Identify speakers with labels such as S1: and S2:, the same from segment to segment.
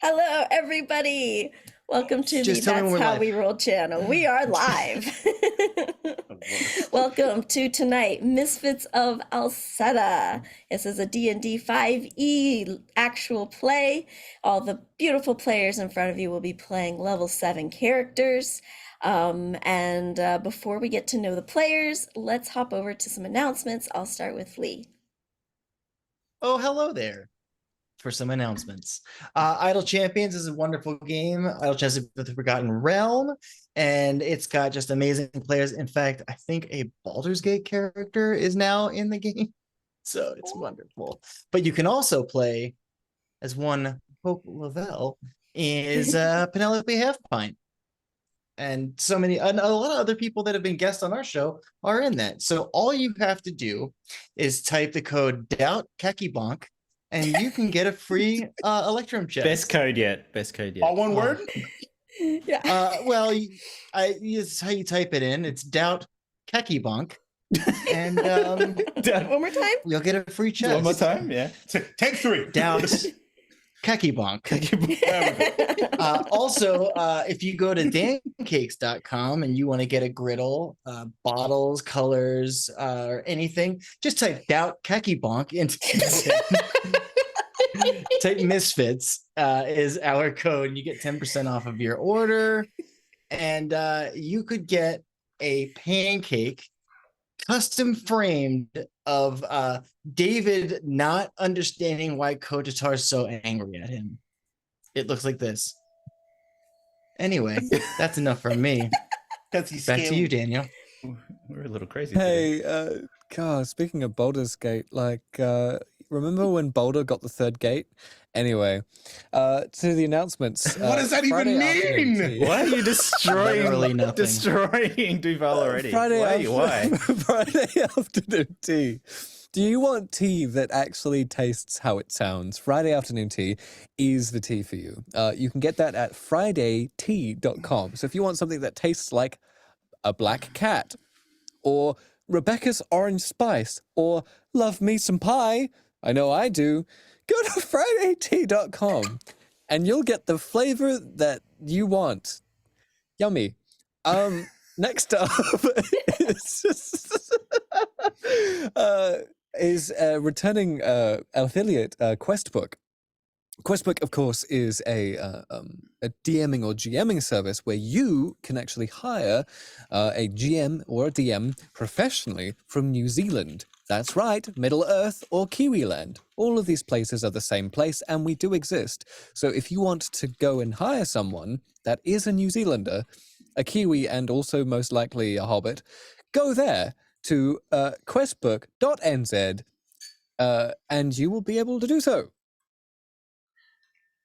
S1: Hello, everybody. Welcome to the
S2: Just tell me
S1: That's
S2: when we're
S1: How
S2: live.
S1: We Roll channel. We are live. Welcome to tonight, Misfits of Alseta. This is a D&D 5e actual play. All the beautiful players in front of you will be playing level 7 characters. Before we get to know the players, let's hop over to some announcements. I'll start with Lee.
S2: Oh, hello there. For some announcements. Idle Champions is a wonderful game. Idle Champions of the Forgotten Realm, and it's got just amazing players. In fact, I think a Baldur's Gate character is now in the game, so it's wonderful. But you can also play as one Hope LaVelle is Penelope Halfpint. And so many, a lot of other people that have been guests on our show are in that. So all you have to do is type the code DOUBT and you can get a free Electrum chest.
S3: Best code yet.
S4: All one word?
S1: Yeah.
S2: Well, it's how you type it in. It's doubt Kekibonk. And
S1: One more time.
S2: you'll get a free chest.
S3: One more time, yeah.
S4: Take three.
S2: Doubt Kekibonk. Also, if you go to dancakes.com and you want to get a griddle, bottles, colors, or anything, just type doubt Kekibonk into type Misfits is our code, and you get 10% off of your order. And you could get a pancake custom framed of David not understanding why Kotatar is so angry at him. It looks like this. Anyway, that's enough from me. Back to you, Daniel.
S3: We're a little crazy.
S5: Hey, God, speaking of Baldur's Gate, remember when Boulder got the third gate? Anyway, to the announctements.
S4: What does that even mean?
S3: Why are you
S2: Literally nothing.
S3: destroying Duval already? Why?
S5: Friday afternoon tea. Do you want tea that actually tastes how it sounds? Friday afternoon tea is the tea for you. You can get that at fridaytea.com. So if you want something that tastes like a black cat, or Rebecca's orange spice, or love me some pie, I know I do, go to fridaytea.com and you'll get the flavor that you want. Yummy. Next up is returning affiliate Questbook. Questbook, of course, is a DMing or GMing service where you can actually hire a GM or a DM professionally from New Zealand. That's right, Middle Earth or Kiwi Land. All of these places are the same place, and we do exist. So if you want to go and hire someone that is a New Zealander, a Kiwi, and also most likely a Hobbit, go there to questbook.nz, and you will be able to do so.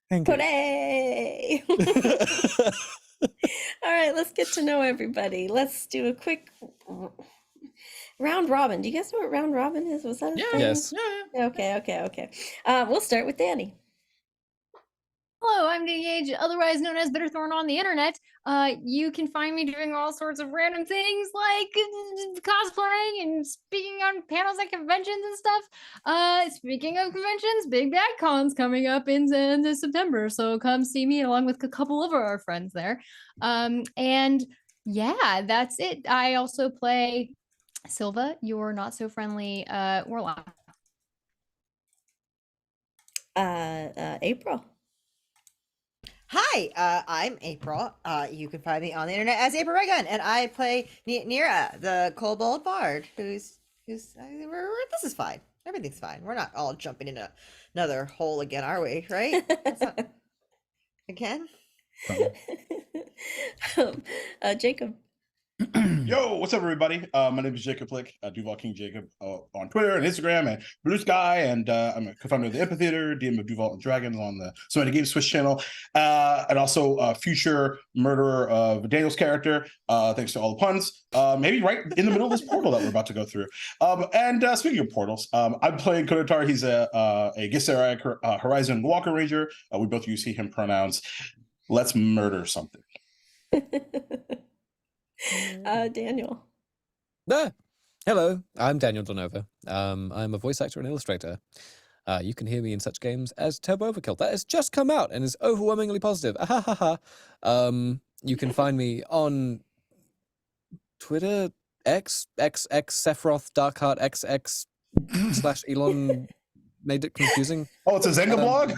S5: Thank you.
S1: Hooray! All right, let's get to know everybody. Let's do a quick round robin. Do you guys know what round robin is? Was that a thing?
S5: Yes.
S1: Okay. We'll start with Dani.
S6: Hello, I'm Gage, otherwise known as Bitterthorn on the internet. You can find me doing all sorts of random things like cosplaying and speaking on panels at conventions and stuff. Speaking of conventions, Big Bad Con's coming up in September, so come see me along with a couple of our friends there. And yeah, that's it. I also play Silva, your not so friendly warlock.
S1: April.
S7: Hi, I'm April. You can find me on the internet as April Raygun, and I play Nira, the Kobold bard. This is fine. Everything's fine. We're not all jumping into another hole again, are we? Right? Again?
S1: Jacob.
S4: Yo, what's up, everybody? My name is Jacob Plicque, Duval King Jacob on Twitter and Instagram and Blue Sky, and I'm a co-founder of the Amphitheater, DM of Duval and Dragons on the So Many Games Switch channel, and also future murderer of Daniel's character, thanks to all the puns, maybe right in the middle of this portal that we're about to go through. Speaking of portals, I'm playing Kotatar. He's a Githzerai Horizon Walker Ranger. We both use he, him pronouns. Let's murder something.
S1: Daniel.
S5: Hello, I'm Daniel Denova. I'm a voice actor and illustrator. You can hear me in such games as Turbo Overkill. That has just come out and is overwhelmingly positive. You can find me on Twitter, X, Sephiroth, Darkheart, XX / Elon made it confusing.
S4: Oh, it's a Zenga blog?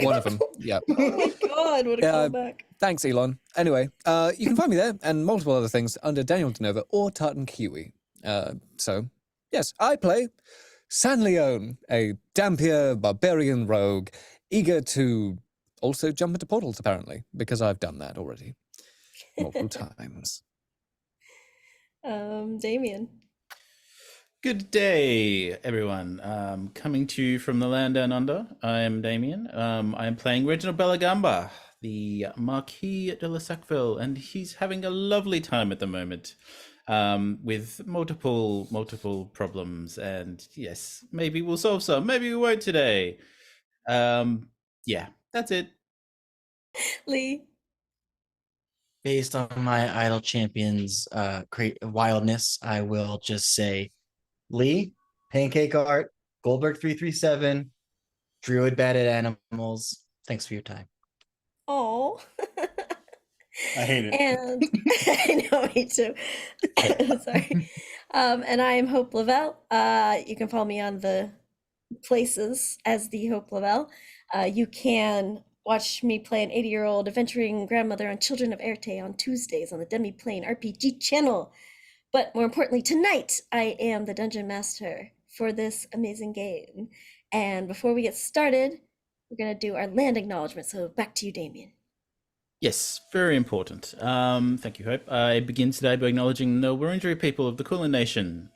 S5: One of them, yeah.
S1: Oh my god, what a callback.
S5: Thanks, Elon. Anyway, you can find me there and multiple other things under Daniel Denova or Tartan Kiwi. So, yes, I play Sanleon, a Dhampir Barbarian rogue, eager to also jump into portals, apparently, because I've done that already multiple times.
S1: Damien.
S3: Good day, everyone. Coming to you from the land down under. I am Damien. I am playing Reginald Bellagamba, the Marquis de la Sackville, and he's having a lovely time at the moment, with multiple problems. And yes, maybe we'll solve some. Maybe we won't today. Yeah, that's it.
S1: Lee.
S2: Based on my idle champions wildness, I will just say Lee, Pancake Art, Goldberg 337, Druid Batted Animals. Thanks for your time.
S1: Oh.
S4: I hate it.
S1: And I know, me too. Sorry. And I am Hope LaVelle. You can follow me on the places as the Hope LaVelle. You can watch me play an 80-year-old adventuring grandmother on Children of Erte on Tuesdays on the Demi-Plane RPG channel. But more importantly, tonight, I am the Dungeon Master for this amazing game. And before we get started, we're going to do our land acknowledgement. So back to you, Damien.
S3: Yes, very important. Thank you, Hope. I begin today by acknowledging the Wurundjeri people of the Kulin Nation,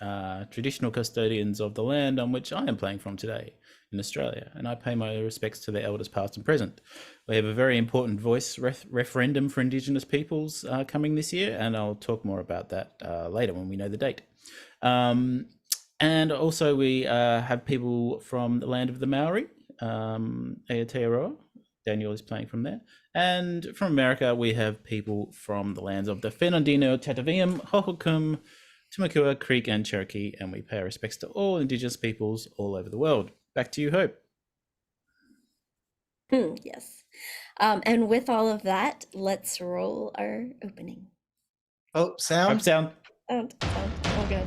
S3: traditional custodians of the land on which I am playing from today in Australia, and I pay my respects to their elders past and present. We have a very important voice referendum for Indigenous peoples coming this year, and I'll talk more about that later when we know the date. And also we have people from the land of the Maori, Aotearoa. Daniel is playing from there. And from America, we have people from the lands of the Fernandino, Tataviam, Hohokam, Tumakua, Creek, and Cherokee, and we pay our respects to all Indigenous peoples all over the world. Back to you, Hope.
S1: Yes. And with all of that, let's roll our opening.
S2: Oh, sound?
S3: Hope sound.
S1: Oh, good.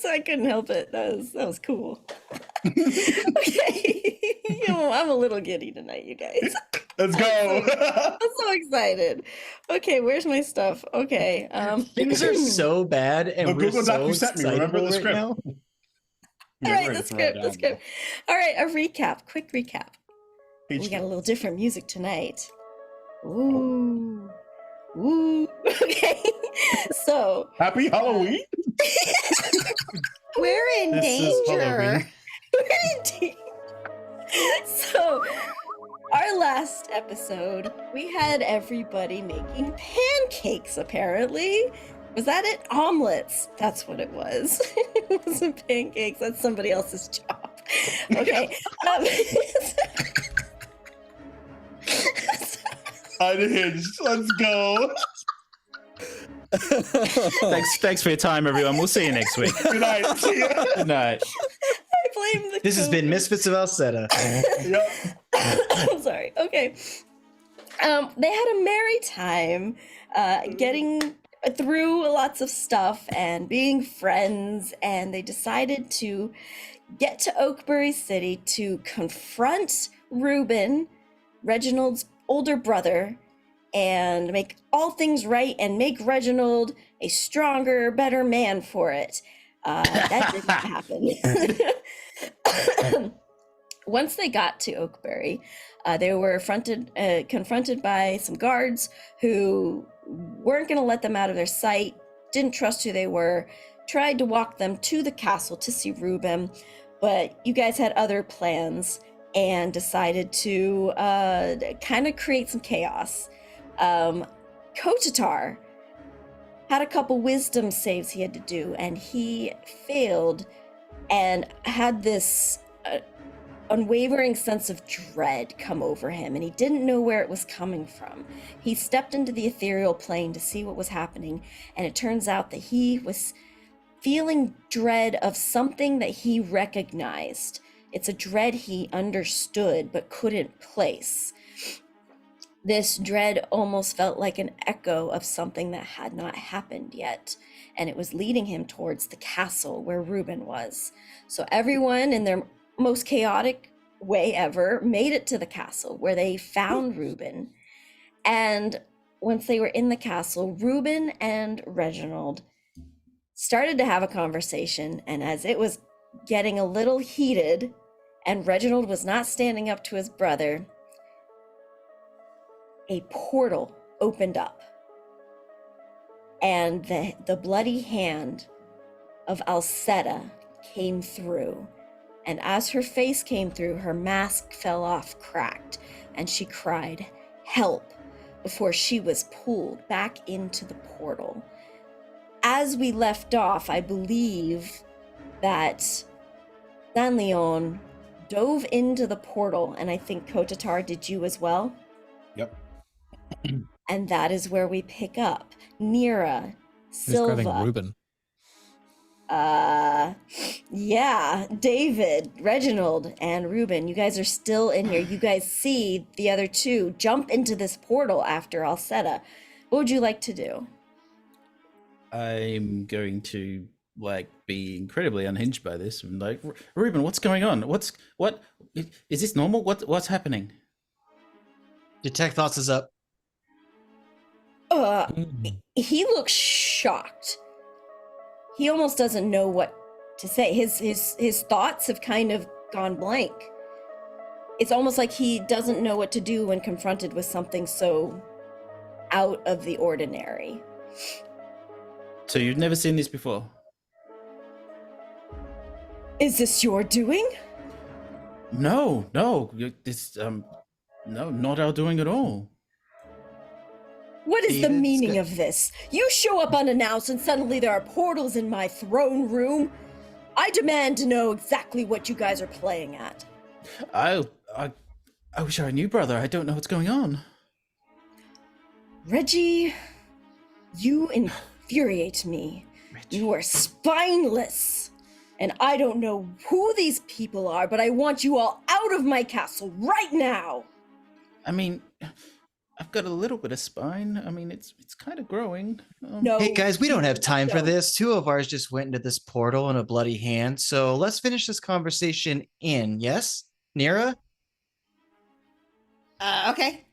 S1: I couldn't help it. That was cool. Okay. I'm a little giddy tonight, you guys.
S4: Let's go.
S1: I'm so excited. Okay, where's my stuff? Okay.
S2: Things are so bad, and
S4: The
S2: we're
S4: Google
S2: so
S4: Doc you sent me, remember the
S2: excitable
S4: script?
S2: right now.
S1: All right, the script. All right, a recap. Quick recap.
S4: Page
S1: We got a little different music tonight. Ooh. Ooh. Okay. So.
S4: Happy Halloween.
S7: We're in danger.
S1: We're in danger. So, our last episode, we had everybody making pancakes, apparently. Was that it? Omelets. That's what it was. It wasn't pancakes. That's somebody else's job. Okay.
S4: Unhinged. Let's go.
S3: Thanks for your time, everyone. We'll see you next week.
S4: Good night. See ya.
S3: Good night.
S1: I blame the
S2: This has been Misfits of Alseta.
S4: Yep.
S1: I'm sorry. Okay. They had a merry time getting through lots of stuff and being friends, and they decided to get to Oakbury City to confront Reuben, Reginald's older brother, and make all things right and make Reginald a stronger, better man for it. That did not happen. Once they got to Oakbury, they were confronted by some guards who weren't going to let them out of their sight, didn't trust who they were, tried to walk them to the castle to see Reuben, but you guys had other plans and decided to kind of create some chaos. Kotatar had a couple wisdom saves he had to do, and he failed and had this unwavering sense of dread come over him, and he didn't know where it was coming from. He stepped into the ethereal plane to see what was happening, and it turns out that he was feeling dread of something that he recognized. It's a dread he understood but couldn't place. This dread almost felt like an echo of something that had not happened yet, and it was leading him towards the castle where Reuben was. So everyone, in their most chaotic way ever, made it to the castle where they found Reuben. And once they were in the castle, Reuben and Reginald started to have a conversation, and as it was getting a little heated and Reginald was not standing up to his brother, a portal opened up, and the bloody hand of Alseta came through. And as her face came through, her mask fell off cracked, and she cried, "Help," before she was pulled back into the portal. As we left off, I believe that San'Leon dove into the portal, and I think Kotatar did you as well.
S4: Yep.
S1: And that is where we pick up Nira,
S5: Who's grabbing
S1: Silva,
S5: Reuben?
S1: yeah, David, Reginald, and Reuben. You guys are still in here. You guys see the other two jump into this portal after Alseta. What would you like to do?
S3: I'm going to be incredibly unhinged by this. I'm like, Reuben, what's going on? What is this normal? What's happening?
S2: Detect thoughts is up.
S1: He looks shocked. He almost doesn't know what to say. His thoughts have kind of gone blank. It's almost like he doesn't know what to do when confronted with something so out of the ordinary.
S3: So you've never seen this before?
S1: Is this your doing?
S3: No, this no, not our doing at all.
S1: What is the
S2: David's
S1: meaning
S2: got-
S1: of this? You show up unannounced and suddenly there are portals in my throne room. I demand to know exactly what you guys are playing at.
S3: I wish I knew, brother. I don't know what's going on.
S1: Reggie, you infuriate me. You are spineless. And I don't know who these people are, but I want you all out of my castle right now.
S3: I mean, I've got a little bit of spine. I mean, it's kind of growing.
S1: No.
S2: Hey guys, we don't have time for
S1: No.
S2: this. Two of ours just went into this portal in a bloody hand. So let's finish this conversation in. Yes, Nira?
S7: Okay.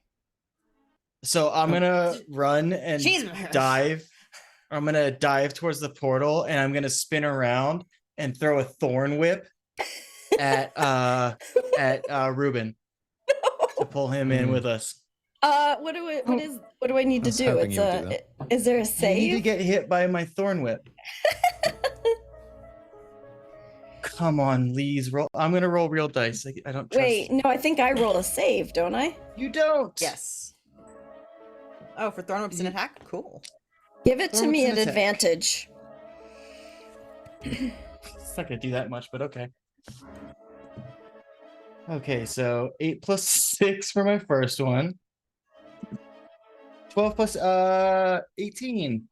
S2: So I'm gonna run and
S7: Jeez.
S2: dive. I'm gonna dive towards the portal, and I'm gonna spin around and throw a thorn whip at Reuben to pull him in with us.
S1: What do I need to
S5: I was
S1: do?
S5: hoping
S1: It's
S5: you would do that.
S1: is there a
S2: You need to
S1: save?
S2: get hit by my thorn whip. Come on, Lee's roll. I'm gonna roll real dice. I don't trust.
S1: Wait, no, I think I roll a save, don't I?
S2: You don't.
S7: Yes. Oh, for thrown whips and attack? Cool.
S1: Give it to
S2: Throw
S1: me
S2: us
S1: at
S2: an attack.
S1: advantage.
S2: It's not gonna do that much, but okay. Okay, so 8 plus 6 for my first one. 12 plus 18.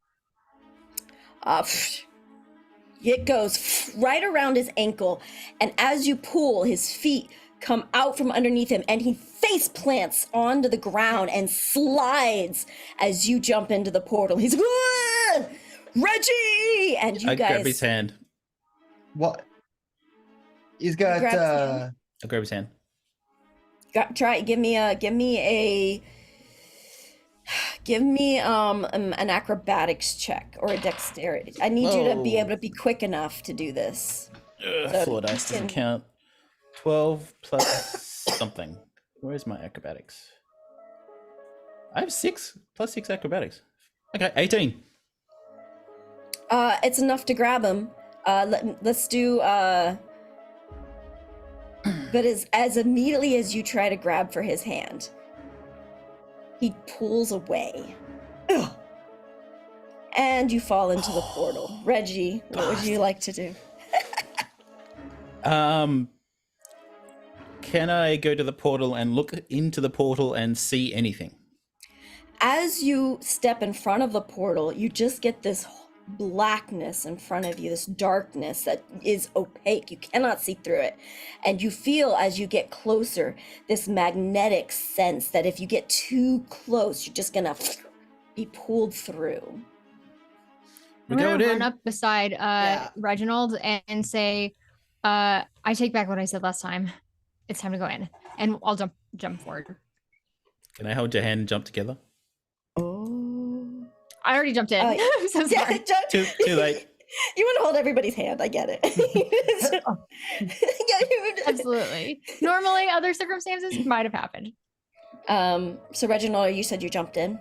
S1: It goes right around his ankle, and as you pull, his feet come out from underneath him, and he face plants onto the ground and slides as you jump into the portal. He's like, "Ah! Reggie!" And you
S3: I
S1: guys.
S3: grab his hand.
S2: What? He's got
S1: grab his hand?
S3: I grab his hand.
S1: Give me an acrobatics check or a dexterity. I need you to be able to be quick enough to do this. So
S3: 4 dice
S1: you
S3: doesn't
S1: can-
S3: count. 12 plus something. Where's my acrobatics? I have 6 plus 6 acrobatics. Okay, 18.
S1: It's enough to grab him. Let's do. But as immediately as you try to grab for his hand, he pulls away. Ugh. And you fall into the portal. Reggie, what would you like to do?
S3: Can I go to the portal and look into the portal and see anything?
S1: As you step in front of the portal, you just get this blackness in front of you, this darkness that is opaque. You cannot see through it. And you feel as you get closer, this magnetic sense that if you get too close, you're just gonna be pulled through.
S3: We're
S6: I'm
S3: going
S6: gonna run
S3: in.
S6: up beside Reginald and say, I take back what I said last time. It's time to go in. And I'll jump forward.
S3: Can I hold your hand and jump together?
S1: Oh.
S6: I already jumped in. I'm so sorry.
S3: Too late.
S1: You want to hold everybody's hand. I get it.
S6: Absolutely. Normally, other circumstances might have happened.
S1: So Reginald, you said you jumped in.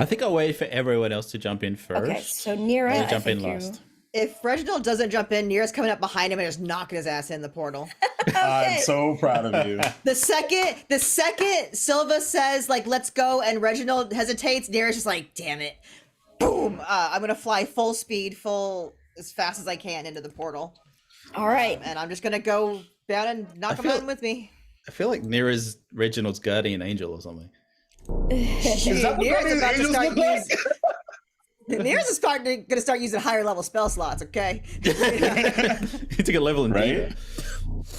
S3: I think I'll wait for everyone else to jump in first.
S1: Okay, so Nira,
S3: I'll
S1: I
S3: jump in
S1: think you-
S3: last.
S7: If Reginald doesn't jump in, Nira's coming up behind him and just knocking his ass in the portal.
S4: I'm so proud of you.
S7: The second Silva says, like, let's go, and Reginald hesitates, Nira's just like, damn it. Boom! I'm gonna fly full speed, as fast as I can into the portal.
S1: All right.
S7: And I'm just gonna go down and knock him in with me.
S3: I feel like Nira's Reginald's guardian angel or something.
S4: Is that what
S7: Nira's
S4: Guardian
S7: about to
S4: Angels
S7: start
S4: look like?
S7: using. Nira's gonna start using higher level spell slots. Okay.
S3: You took a level in
S4: Right?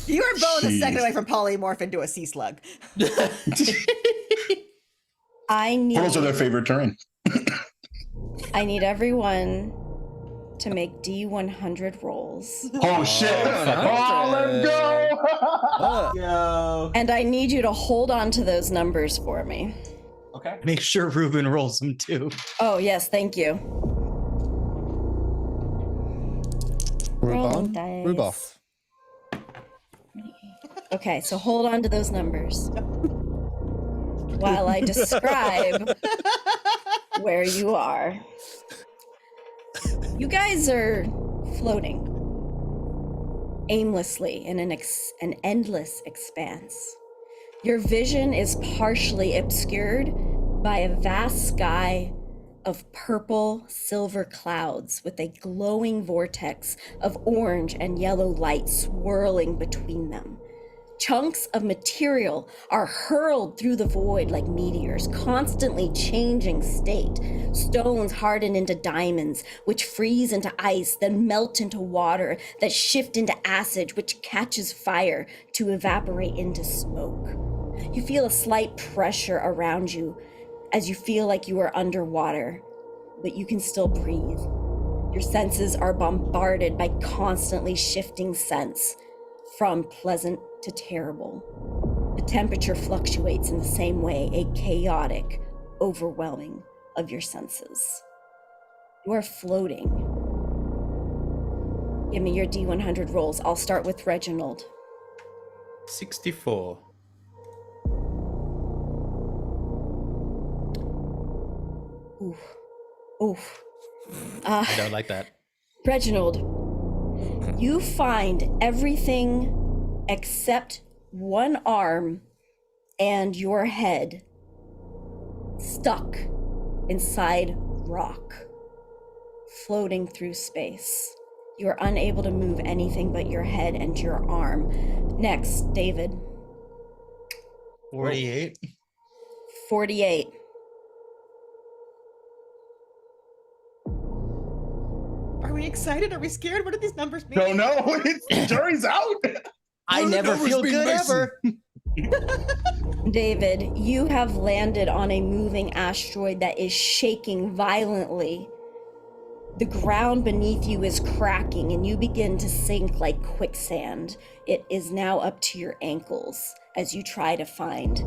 S3: D.
S7: You are both a second
S4: Jeez.
S7: away from polymorph into a sea slug.
S1: I need
S4: Portals are their favorite terrain.
S1: everyone to make D100 rolls.
S4: Oh shit! Oh, let's go!
S5: Yo.
S1: And I need you to hold on to those numbers for me.
S4: Okay.
S2: Make sure Ruben rolls them too.
S1: Oh, yes, thank you. Rolling
S5: Ruban?
S1: dice.
S5: Ruboff.
S1: Okay, so hold on to those numbers while I describe where you are. You guys are floating aimlessly in an endless expanse. Your vision is partially obscured by a vast sky of purple silver clouds with a glowing vortex of orange and yellow light swirling between them. Chunks of material are hurled through the void like meteors, constantly changing state. Stones harden into diamonds, which freeze into ice, then melt into water, that shift into acid, which catches fire to evaporate into smoke. You feel a slight pressure around you as you feel like you are underwater, but you can still breathe. Your senses are bombarded by constantly shifting scents, from pleasant to terrible. The temperature fluctuates in the same way, a chaotic overwhelming of your senses. You are floating. Give me your D100 rolls. I'll start with Reginald.
S3: 64.
S1: Oof. Oof.
S3: I don't like that.
S1: Reginald, you find everything except one arm and your head stuck inside rock, floating through space. You are unable to move anything but your head and your arm. Next, David.
S2: 48.
S1: 48.
S7: Are we excited? Are we scared? What do these numbers mean?
S4: Don't know. It's jury's out.
S2: I
S5: Well,
S2: never
S5: that was
S2: feel
S5: being
S2: good
S5: Mason.
S2: ever.
S1: David, you have landed on a moving asteroid that is shaking violently The ground beneath you is cracking and you begin to sink like quicksand. It is now up to your ankles as you try to find.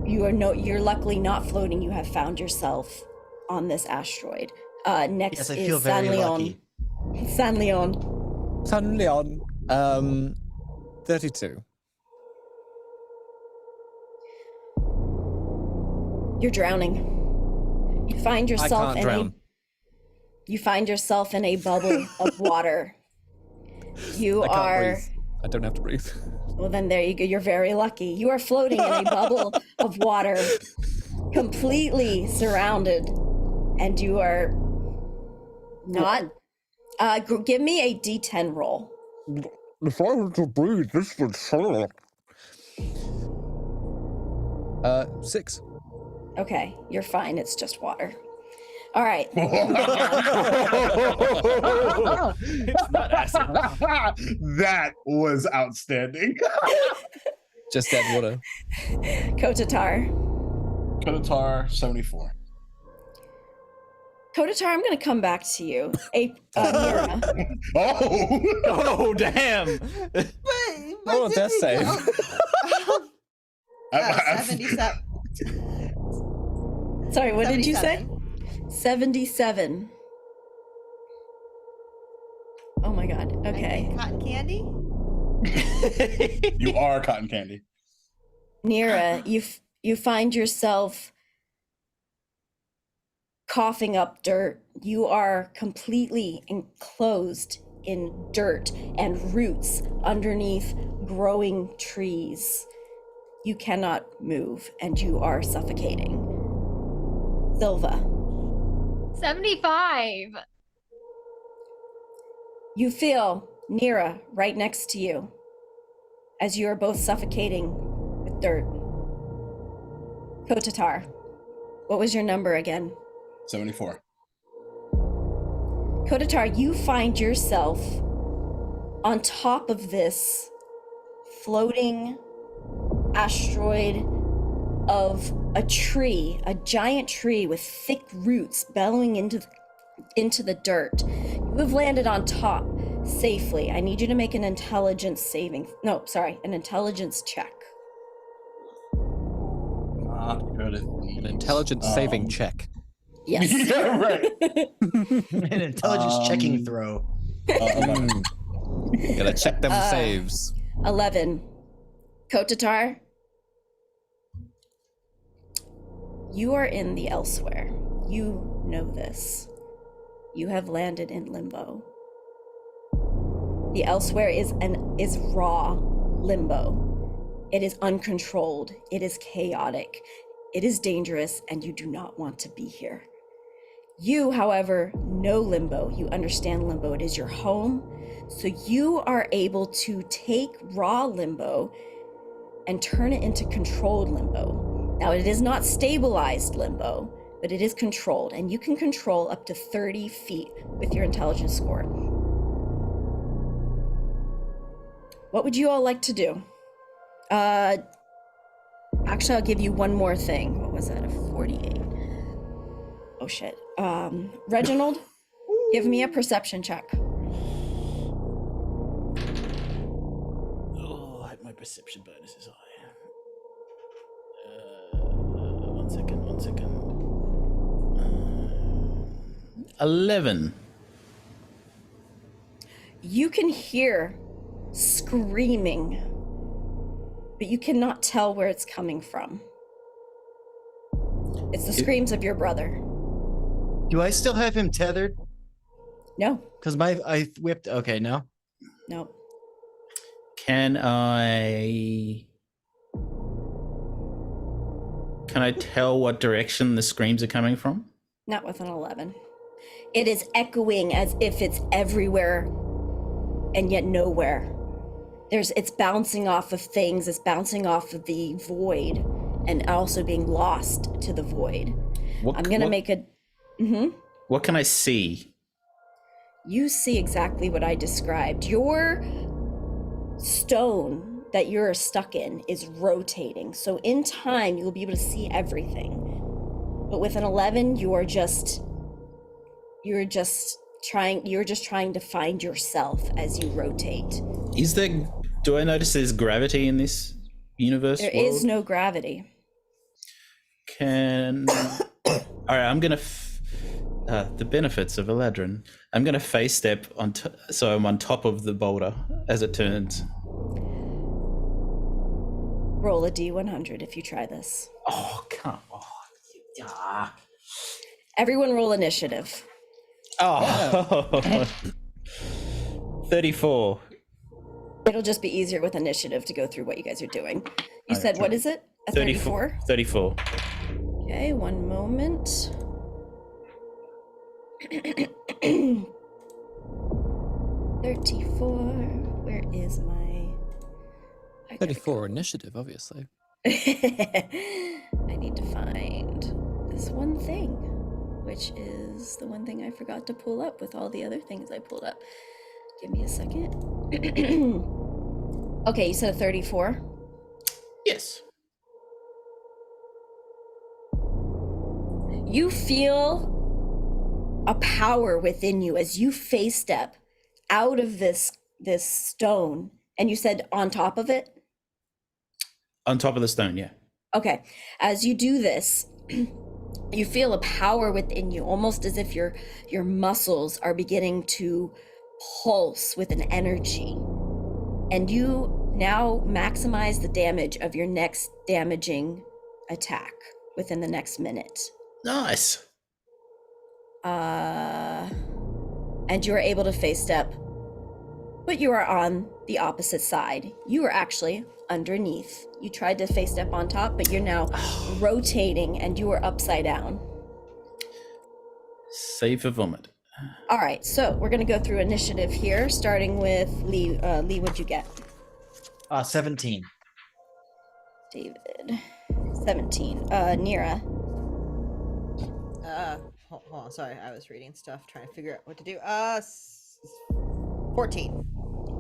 S1: You're luckily not floating. You have found yourself on this asteroid. Next
S2: Yes, I
S1: is
S2: feel
S1: San
S2: very
S1: Leon.
S2: lucky.
S1: San Leon.
S5: San Leon. 32.
S1: You're drowning. You find yourself
S5: can't drown.
S1: You find yourself in a bubble of water. You
S5: I can't
S1: are
S5: breathe. I don't have to breathe.
S1: Well, then there you go. You're very lucky. You are floating in a bubble of water, completely surrounded, and you are not. Give me a D10 roll.
S5: If I were to breathe, this would fail. 6.
S1: Okay, you're fine. It's just water. All right.
S3: It's not acid.
S4: That was outstanding.
S5: Just add water.
S1: Kotatar.
S4: Kotatar 74.
S1: Kotatar, I'm going to come back to you. Nira.
S4: Oh,
S3: Oh, damn.
S5: Roll a death save.
S7: 77.
S1: Sorry, what did you say? 77. Oh my god. Okay.
S7: Cotton candy?
S4: You are cotton candy.
S1: Nira, you find yourself coughing up dirt. You are completely enclosed in dirt and roots underneath growing trees. You cannot move and you are suffocating. Silva,
S6: 75.
S1: you feel Nira right next to you as you are both suffocating with dirt. Kotatar, what was your number again?
S4: 74.
S1: Kotatar, you find yourself on top of this floating asteroid of a tree, a giant tree with thick roots bellowing into the dirt. You have landed on top safely. I need you to make an intelligence check.
S4: Not good at
S5: An intelligence saving check.
S1: Yes.
S4: Yeah, right.
S2: An intelligence checking throw.
S4: 11.
S5: Gotta check them saves.
S1: 11. Kotatar, you are in the elsewhere. You know this. You have landed in limbo. The elsewhere is raw limbo. It is uncontrolled. It is chaotic. It is dangerous, and you do not want to be here. You, however, know limbo. You understand limbo. It is your home. So you are able to take raw limbo and turn it into controlled limbo. Now, it is not stabilized limbo, but it is controlled, and you can control up to 30 feet with your intelligence score. What would you all like to do? Actually, I'll give you one more thing. What was that, a 48? Oh, shit. Reginald, give me a perception check.
S3: Oh, I hope my perception bonus is high. 1 second. 11.
S1: You can hear screaming, but you cannot tell where it's coming from. It's the screams of your brother.
S2: Do I still have him tethered?
S1: No,
S2: Because I whipped. Okay, no.
S1: no.
S3: Can I tell what direction the screams are coming from?
S1: Not with an 11. It is echoing as if it's everywhere and yet nowhere. It's bouncing off of things, it's bouncing off of the void and also being lost to the void. I'm gonna make a...
S3: What can I see?
S1: You see exactly what I described. Your stone that you're stuck in is rotating. So in time, you'll be able to see everything. But with an 11, you're You're just trying to find yourself as you rotate.
S3: Do I notice there's gravity in this universe?
S1: There
S3: world?
S1: is no gravity.
S3: All right, I'm gonna the benefits of Eladrin. I'm gonna face step so I'm on top of the boulder as it turns.
S1: Roll a d100 if you try this.
S3: Oh, come on. Ah.
S1: Everyone roll initiative.
S3: Oh. 34.
S1: It'll just be easier with initiative to go through what you guys are doing. You said, what is it? A 34?
S3: 34.
S1: Okay, one moment. 34. Where is my...
S5: 34 initiative, obviously.
S1: I need to find this one thing, which is the one thing I forgot to pull up with all the other things I pulled up. Give me a second. Okay, you said a 34?
S3: Yes.
S1: You feel a power within you as you face step out of this stone, and you said on top of it?
S3: On top of the stone, yeah.
S1: Okay. As you do this, you feel a power within you, almost as if your muscles are beginning to pulse with an energy. And you now maximize the damage of your next damaging attack within the next minute.
S3: Nice.
S1: And you are able to face step, but you are on the opposite side. You are actually underneath. You tried to face step on top, but you're now rotating and you are upside down.
S3: Save for vomit.
S1: All right, so we're going to go through initiative here, starting with Lee. Lee, what'd you get?
S2: 17.
S1: David, 17. Nira,
S7: Hold on, sorry, I was reading stuff, trying to figure out what to do. 14.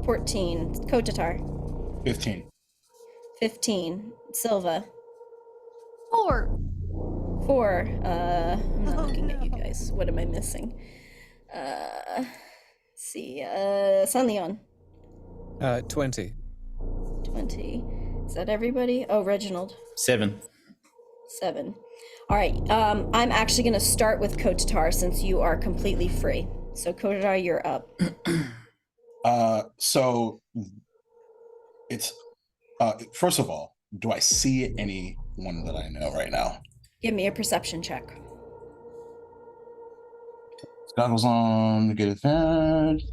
S1: 14. Kotatar,
S4: 15.
S1: 15. Silva,
S6: 4.
S1: 4. I'm not looking at you guys. What am I missing? Let's see. San Leon,
S5: 20.
S1: 20. Is that everybody? Oh, Reginald,
S3: 7.
S1: 7. All right. I'm actually going to start with Kotatar since you are completely free. So Kotatar, you're up.
S4: So it's first of all, do I see anyone that I know right now?
S1: Give me a perception check.
S4: Goggles on, get advantage.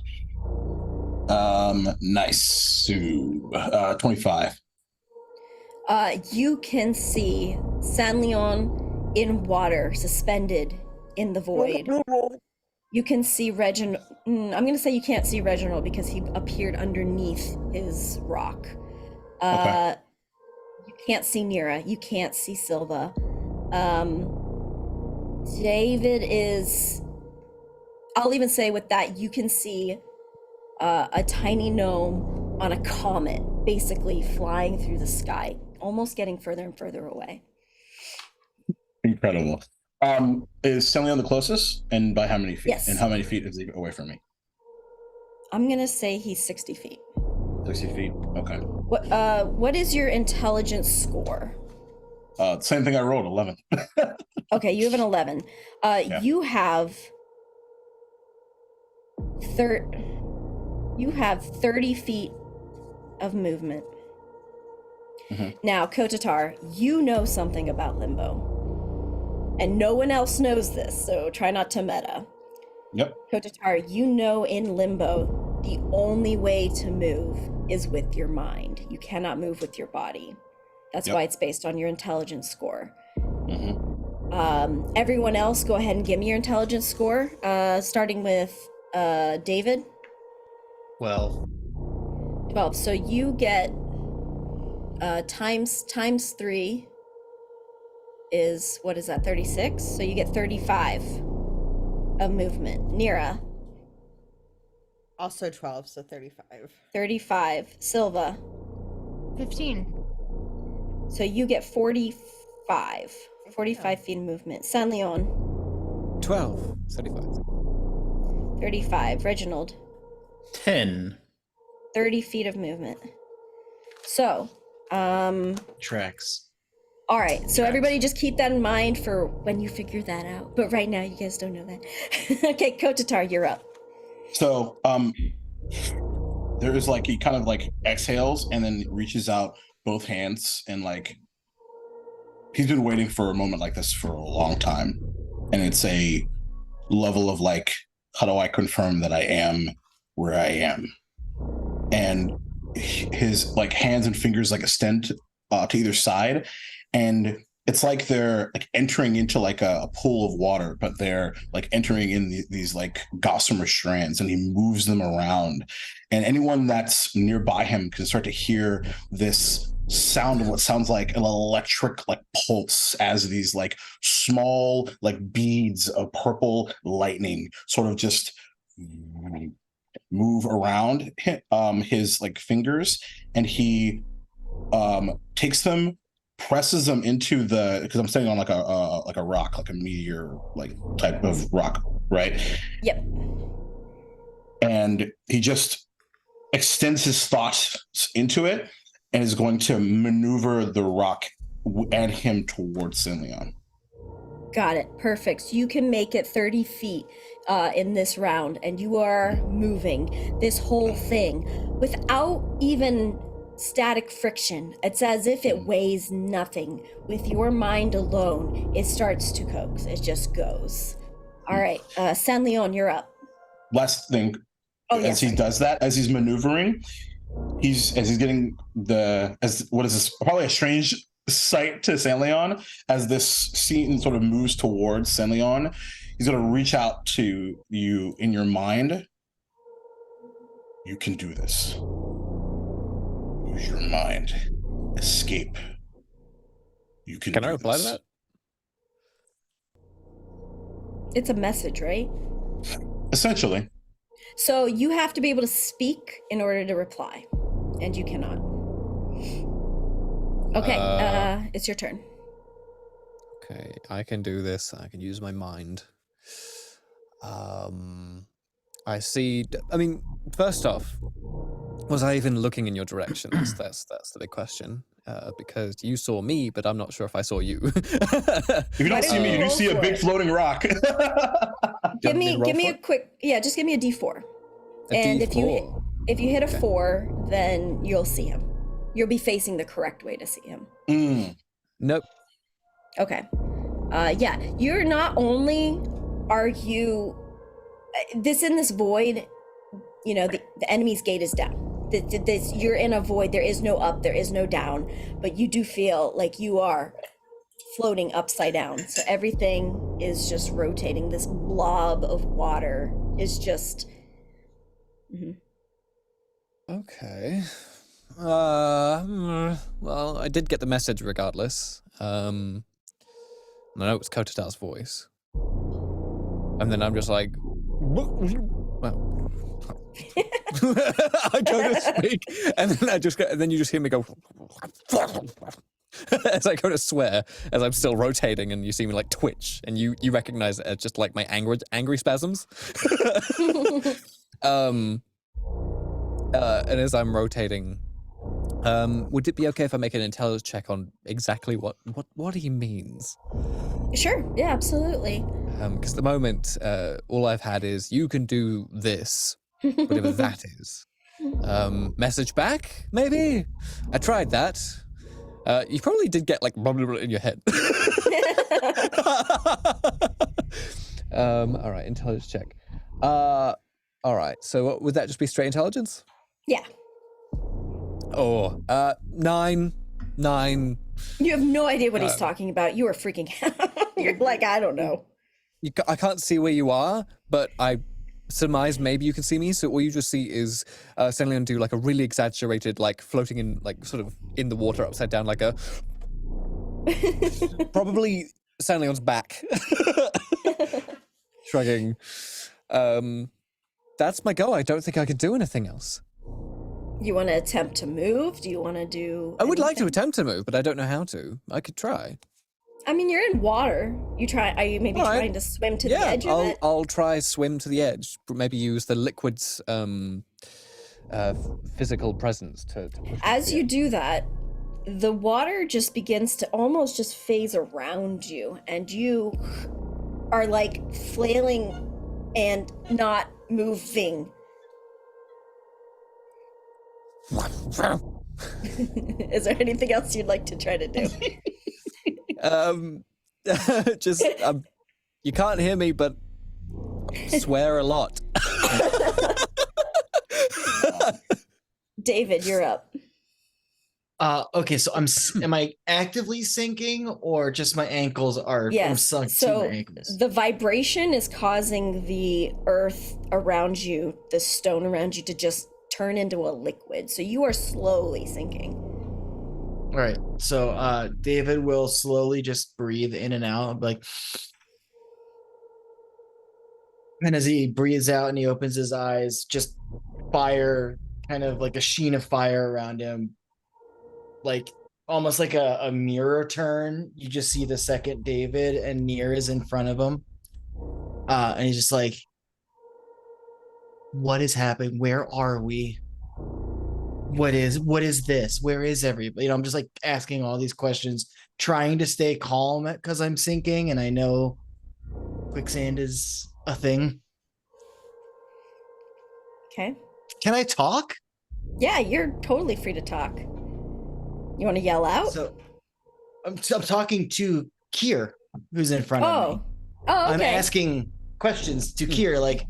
S4: Nice. 25.
S1: You can see San Leon in water, suspended in the void. You can see Reginald. I'm going to say you can't see Reginald because he appeared underneath his rock.
S4: Okay.
S1: You can't see Nira. You can't see Silva. David is... I'll even say with that, you can see a tiny gnome on a comet, basically flying through the sky, almost getting further and further away.
S4: Incredible. Is Stanley on the closest? And by how many feet?
S1: Yes.
S4: And how many feet is he away from me?
S1: I'm going to say he's 60 feet.
S4: 60 feet. Okay.
S1: What is your intelligence score?
S4: Same thing I rolled, 11.
S1: Okay, you have an 11.
S4: Yeah.
S1: You have 30 feet of movement.
S4: Mhm.
S1: Now, Kotatar, you know something about limbo. And no one else knows this, so try not to meta.
S4: Yep.
S1: Kotatar, you know in limbo, the only way to move is with your mind. You cannot move with your body. That's
S4: Yep.
S1: why it's based on your intelligence score.
S4: Mhm.
S1: Everyone else, go ahead and give me your intelligence score, starting with David.
S2: 12.
S1: 12. So you get times 3 is, what is that, 36? So you get 35 of movement. Nira,
S7: Also 12, so 35.
S1: 35. Silva,
S6: 15.
S1: so you get 45 feet of movement. San Leon,
S5: 12. 35.
S1: 35. Reginald.
S3: 10.
S1: 30 feet of movement. So,
S2: Tracks.
S1: all right. So everybody just keep that in mind for when you figure that out. But right now, you guys don't know that. Okay, Kotatar, you're up.
S4: So, there is like he kind of like exhales and then reaches out both hands and like he's been waiting for a moment like this for a long time, and it's a level of like, how do I confirm that I am where I am? And his like hands and fingers like extend to either side, and it's like they're like entering into like a pool of water, but they're like entering in these like gossamer strands, and he moves them around, and anyone that's nearby him can start to hear this sound of what sounds like an electric like pulse as these like small like beads of purple lightning sort of just move around his like fingers, and he takes them, presses them into the, because I'm standing on like a rock, like a meteor like type of rock, right?
S1: Yep.
S4: And he just extends his thoughts into it and is going to maneuver the rock and him towards St. Leon.
S1: Got it. Perfect. So you can make it 30 feet in this round, and you are moving this whole thing without even static friction. It's as if it weighs nothing. With your mind alone, it starts to coax. It just goes. All right. St. Leon, you're up.
S4: Last thing, he does that, as he's maneuvering, he's getting what is this? Probably a strange sight to St. Leon as this scene sort of moves towards St. Leon. He's going to reach out to you in your mind. You can do this. Use your mind. Escape. You can.
S5: Can I reply to that?
S1: It's a message, right?
S4: Essentially.
S1: So you have to be able to speak in order to reply, and you cannot. Okay, it's your turn.
S5: Okay, I can do this. I can use my mind. I see. I mean, first off, was I even looking in your direction? That's the big question. Because you saw me, but I'm not sure if I saw you.
S4: If you don't see me, you do see a big floating rock.
S1: Give me a quick, just give me a D4. And
S5: D4.
S1: if you hit a 4, then you'll see him. You'll be facing the correct way to see him.
S5: Nope.
S1: Okay. You're not only are you this in this void, the enemy's gate is down. You're in a void. There is no up, there is no down, but you do feel like you are floating upside down. So everything is just rotating. This blob of water is just.
S5: Okay. Well, I did get the message regardless. And I know it's Kotatar's voice. And then I'm just like, well. I go to speak, and then and then you just hear me go as I go to swear, as I'm still rotating, and you see me like twitch, and you recognize it as just like my angry spasms. And as I'm rotating, would it be okay if I make an intelligence check on exactly what he means?
S1: Sure. Yeah, absolutely.
S5: Because at the moment, all I've had is you can do this. Whatever that is. Message back, maybe? I tried that. You probably did get like blah, blah, blah in your head. All right, intelligence check. All right, so would that just be straight intelligence?
S1: Yeah.
S5: Oh, 9.
S1: You have no idea what he's talking about. You are freaking out. You're like, I don't know.
S5: I can't see where you are, but I surmise maybe you can see me, so all you just see is St. Leon do like a really exaggerated, like floating in, like sort of in the water upside down, like a probably St. Leon's back. Shrugging. That's my go. I don't think I can do anything else.
S1: You want to attempt to move? Do you want to do
S5: I would like to
S1: anything?
S5: attempt to move, but I don't know how to. I could try.
S1: I mean, you're in water. Are you maybe
S5: All right.
S1: trying to swim to the
S5: Yeah,
S1: edge of it?
S5: I'll try swim to the edge. Maybe use the liquid's physical presence to push me to
S1: As
S5: the
S1: you
S5: edge.
S1: do that, the water just begins to almost just phase around you, and you are like flailing and not moving. Is there anything else you'd like to try to do?
S5: Just you can't hear me, but I swear a lot.
S1: David, you're up.
S2: Okay, so am I actively sinking or just my ankles are I'm
S1: Yes.
S2: sunk to
S1: So
S2: my ankles?
S1: the vibration is causing the earth around you, the stone around you, to just turn into a liquid. So you are slowly sinking.
S2: All right. So David will slowly just breathe in and out, like, and as he breathes out and he opens his eyes, just fire, kind of like a sheen of fire around him, like almost like a mirror turn. You just see the second David, and Nira is in front of him, and he's just like, "What is happening? Where are we? What is this? Where is everybody?" I'm just like asking all these questions, trying to stay calm because I'm sinking, and I know quicksand is a thing.
S1: Okay.
S2: Can I talk?
S1: Yeah, you're totally free to talk. You want to yell out?
S2: So I'm talking to Kier, who's in front of me.
S1: Oh, okay.
S2: I'm asking questions to Kier, like,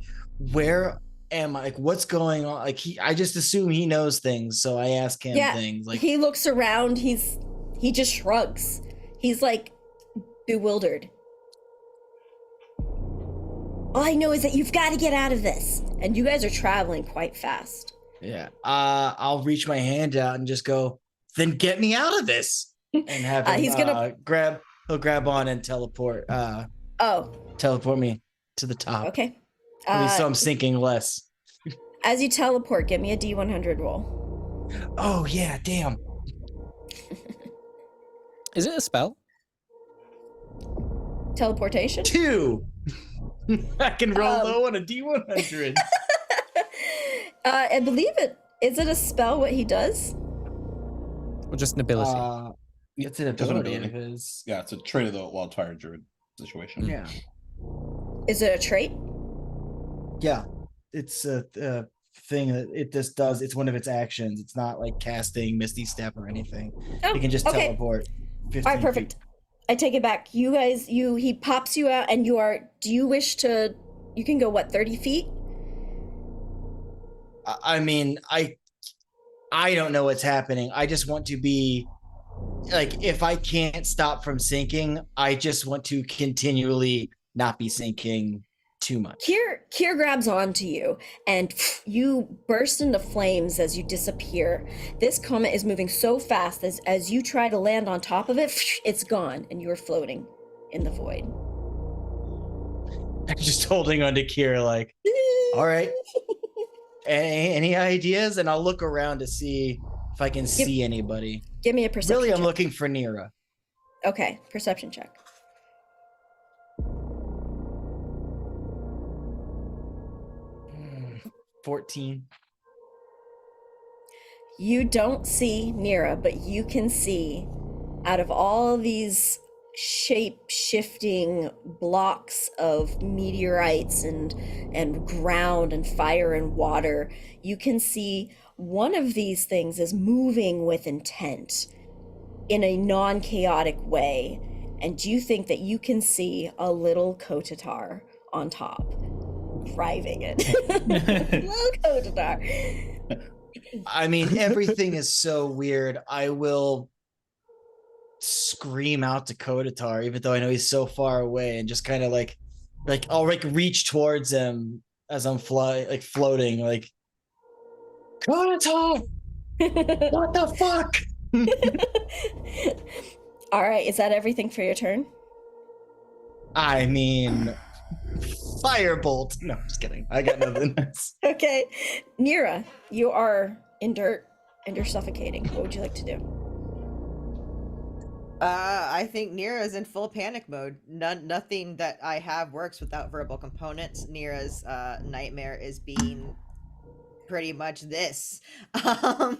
S2: where am I? Like, what's going on? Like, I just assume he knows things, so I ask him things. Like,
S1: he looks around. He just shrugs. He's like bewildered. All I know is that you've got to get out of this, and you guys are traveling quite fast.
S2: yeah, I'll reach my hand out and just go, then get me out of this, and have him
S1: he's gonna
S2: he'll grab on and teleport me to the top.
S1: Okay.
S2: At least so I'm sinking less.
S1: As you teleport, give me a D100 roll.
S2: Oh yeah, damn.
S5: Is it a spell?
S1: Teleportation?
S2: 2. I can roll low on a D100.
S1: I believe it. Is it a spell what he does?
S5: Or just an ability?
S2: It's an
S4: Just an
S2: ability of
S4: ability.
S2: his.
S4: Yeah, it's a trait of the wildfire druid situation.
S2: Yeah.
S1: Is it a trait?
S2: Yeah. It's a thing that it just does. It's one of its actions. It's not like casting Misty Step or anything.
S1: Oh,
S2: You can just
S1: okay.
S2: teleport. 15
S1: All right, perfect.
S2: feet.
S1: I take it back. You guys, he pops you out, and do you wish to, you can go, what, 30 feet?
S2: I mean, I don't know what's happening. I just want to be like, if I can't stop from sinking, I just want to continually not be sinking too much.
S1: Kier grabs onto you, and you burst into flames as you disappear. This comet is moving so fast as you try to land on top of it, it's gone, and you are floating in the void.
S2: I'm just holding on to Kier, like, all right. Any ideas? And I'll look around to see if I can see anybody.
S1: Give me a perception
S2: Really, I'm
S1: check.
S2: looking for Nira.
S1: Okay, perception check.
S2: 14.
S1: You don't see Nira, but you can see out of all these shape-shifting blocks of meteorites and ground and fire and water, you can see one of these things is moving with intent in a non-chaotic way, and you think that you can see a little Kotatar on top driving it. Little Kotatar.
S2: I mean, everything is so weird. I will scream out to Kotatar, even though I know he's so far away, and just kind of like I'll like reach towards him as I'm floating, like, Kotatar, what the fuck?
S1: All right, is that everything for your turn?
S2: I mean, firebolt. No, I'm just kidding. I got nothing.
S1: Okay, Nira, you are in dirt and you're suffocating. What would you like to do?
S7: I think Nira's in full panic mode. Nothing that I have works without verbal components. Nira's nightmare is being pretty much this.
S1: Oh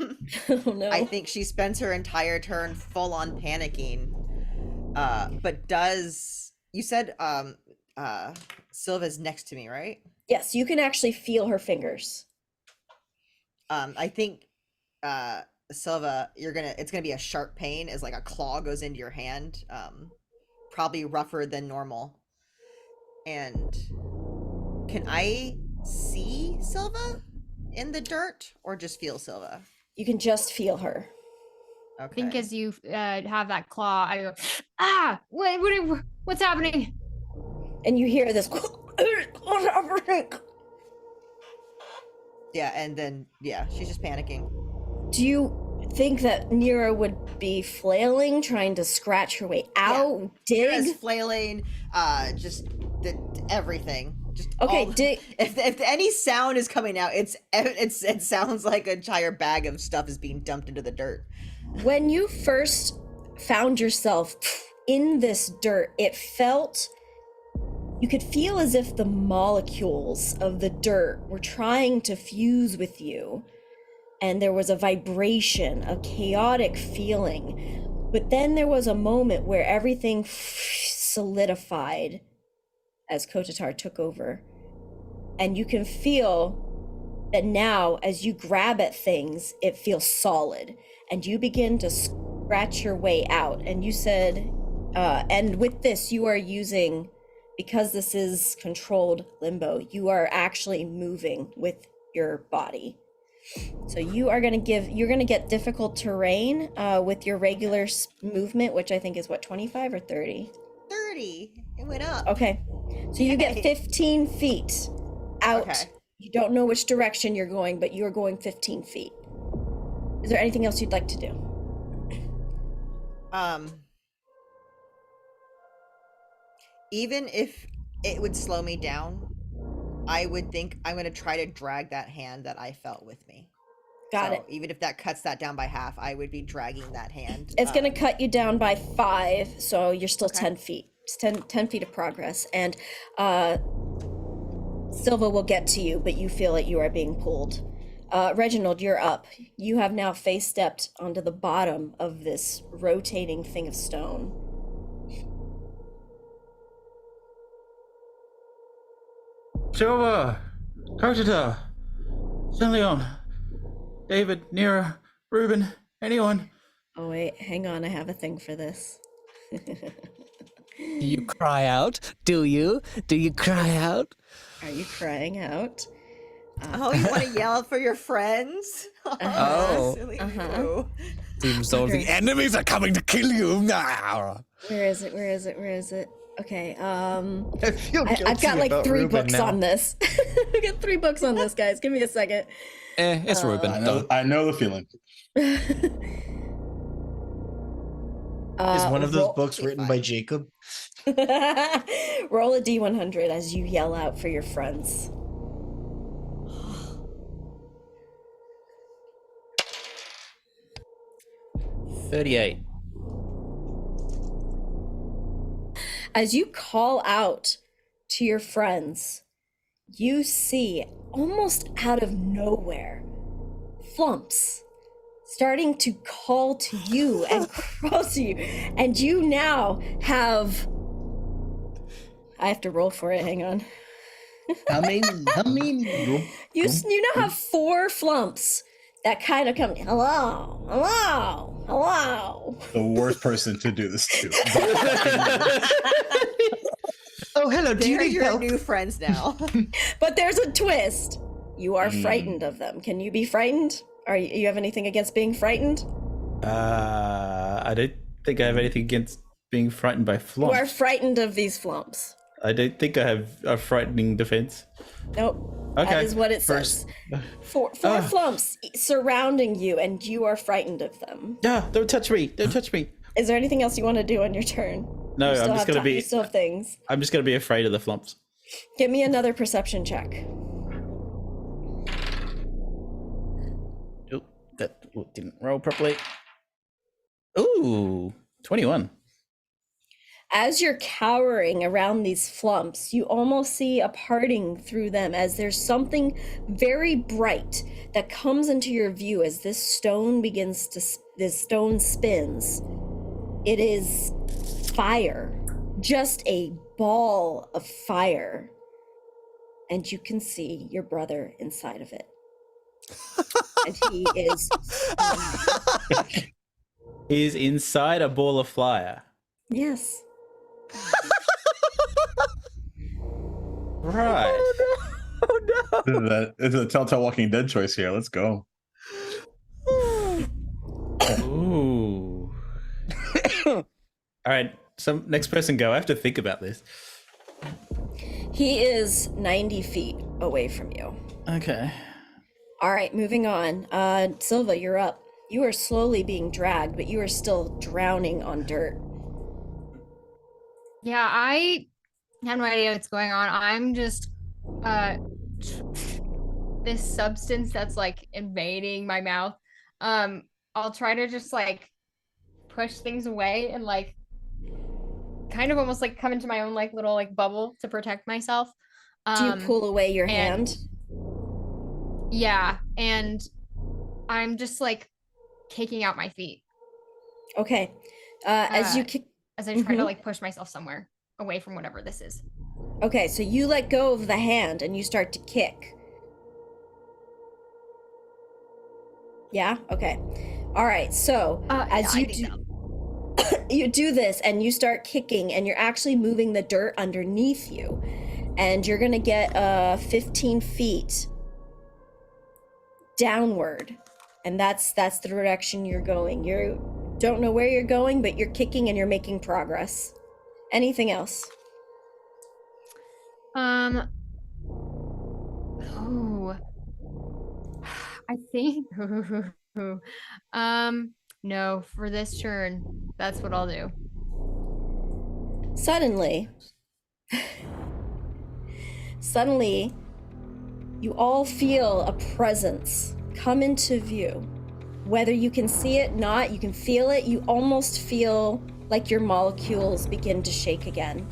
S1: no.
S7: I think she spends her entire turn full on panicking. But does you said Silva's next to me, right?
S1: Yes, you can actually feel her fingers.
S7: I think Silva, it's gonna be a sharp pain as like a claw goes into your hand. Probably rougher than normal. And can I see Silva in the dirt or just feel Silva?
S1: You can just feel her.
S6: I
S7: Okay.
S6: think as you have that claw, I go, ah, what's happening?
S1: And you hear this.
S7: Yeah, and then she's just panicking.
S1: Do you think that Nira would be flailing, trying to scratch her way out,
S7: Nira's
S1: dig?
S7: flailing, just everything. Just
S1: Okay,
S7: all-
S1: dig.
S7: If any sound is coming out, it sounds like an entire bag of stuff is being dumped into the dirt.
S1: When you first found yourself in this dirt, you could feel as if the molecules of the dirt were trying to fuse with you. And there was a vibration, a chaotic feeling. But then there was a moment where everything solidified as Kotatar took over. And you can feel that now, as you grab at things, it feels solid. And you begin to scratch your way out. And you said, and with this, you are using, because this is controlled limbo, you are actually moving with your body. So you're gonna get difficult terrain with your regular movement, which I think is what, 25 or 30?
S7: 30. It went up.
S1: Okay. So you get 15 feet out.
S7: Okay.
S1: You don't know which direction you're going, but you're going 15 feet. Is there anything else you'd like to do?
S7: Even if it would slow me down, I would think I'm going to try to drag that hand that I felt with me.
S1: Got it.
S7: Even if that cuts that down by half, I would be dragging that hand.
S1: It's going to cut you down by 5, so you're still
S7: Okay.
S1: 10 feet. It's 10 feet of progress. And Silva will get to you, but you feel like you are being pulled. Reginald, you're up. You have now face stepped onto the bottom of this rotating thing of stone.
S3: Silva, Kotatar, Leon, David, Nira, Ruben, anyone?
S1: Oh wait, hang on, I have a thing for this.
S5: Do you cry out? Do you? Do you cry out?
S1: Are you crying out?
S7: Oh, you want to yell for your friends?
S5: Oh.
S7: Silly
S1: Uh-huh.
S7: you.
S5: Seems all the enemies are coming to kill you.
S1: Where is it? Okay,
S2: I feel guilty
S1: I've got like
S2: about
S1: 3
S2: Ruben
S1: books
S2: now.
S1: on this. I've got 3 books on this, guys. Give me a second.
S5: It's Ruben.
S4: I know the feeling.
S2: Is one of those books
S7: be
S2: written
S7: fine.
S2: by Jacob?
S1: Roll a D100 as you yell out for your friends.
S3: $38.
S1: As you call out to your friends, you see almost out of nowhere flumps starting to call to you and cross you, and you now have. I have to roll for it. Hang on.
S2: How many?
S1: You now have 4 flumps that kind of come. Hello, hello, hello.
S4: The worst person to do this to.
S2: Oh, hello. Do you
S7: They're
S2: need
S7: your
S2: help?
S7: new friends now.
S1: But there's a twist. You are frightened of them. Can you be frightened? You have anything against being frightened?
S3: I don't think I have anything against being frightened by
S1: You are
S3: flumps.
S1: frightened of these flumps.
S3: I don't think I have a frightening defense.
S1: Nope.
S3: Okay.
S1: That is what it
S2: First-
S1: says. Four flumps surrounding you, and you are frightened of them.
S3: Yeah, don't touch me. Don't touch me.
S1: Is there anything else you want to do on your turn?
S3: No,
S1: You still
S3: I'm just
S1: have
S3: gonna
S1: time.
S3: be.
S1: You still have things.
S3: I'm just gonna be afraid of the flumps.
S1: Give me another perception check.
S3: Oh, that didn't roll properly. Ooh, 21.
S1: as you're cowering around these flumps, you almost see a parting through them as there's something very bright that comes into your view as this stone spins. It is fire, just a ball of fire. And you can see your brother inside of it. And he is
S3: Is inside a ball of fire.
S1: yes.
S3: Right.
S4: It's a Telltale Walking Dead choice here. Let's go.
S3: Ooh. All right. So next person go. I have to think about this.
S1: He is 90 feet away from you.
S3: Okay.
S1: All right, moving on. Silva, you're up. You are slowly being dragged, but you are still drowning on dirt.
S6: Yeah, I have no idea what's going on. I'm just this substance that's like invading my mouth. I'll try to just like push things away and like kind of almost like come into my own like little like bubble to protect myself.
S1: Do you pull away your
S6: and-
S1: hand?
S6: Yeah, and I'm just like kicking out my feet
S1: Okay. As you kick.
S6: as I try to
S1: Mhm.
S6: like push myself somewhere away from whatever this is.
S1: Okay, so you let go of the hand and you start to kick. Yeah? Okay. All right, so as
S6: I
S1: you
S6: think
S1: do,
S6: so.
S1: you do this and you start kicking and you're actually moving the dirt underneath you. And you're going to get 15 feet downward. And that's the direction you're going. You don't know where you're going, but you're kicking and you're making progress. Anything else?
S6: Oh, I think. No, for this turn, that's what I'll do.
S1: Suddenly, you all feel a presence come into view. Whether you can see it, not, you can feel it. You almost feel like your molecules begin to shake again.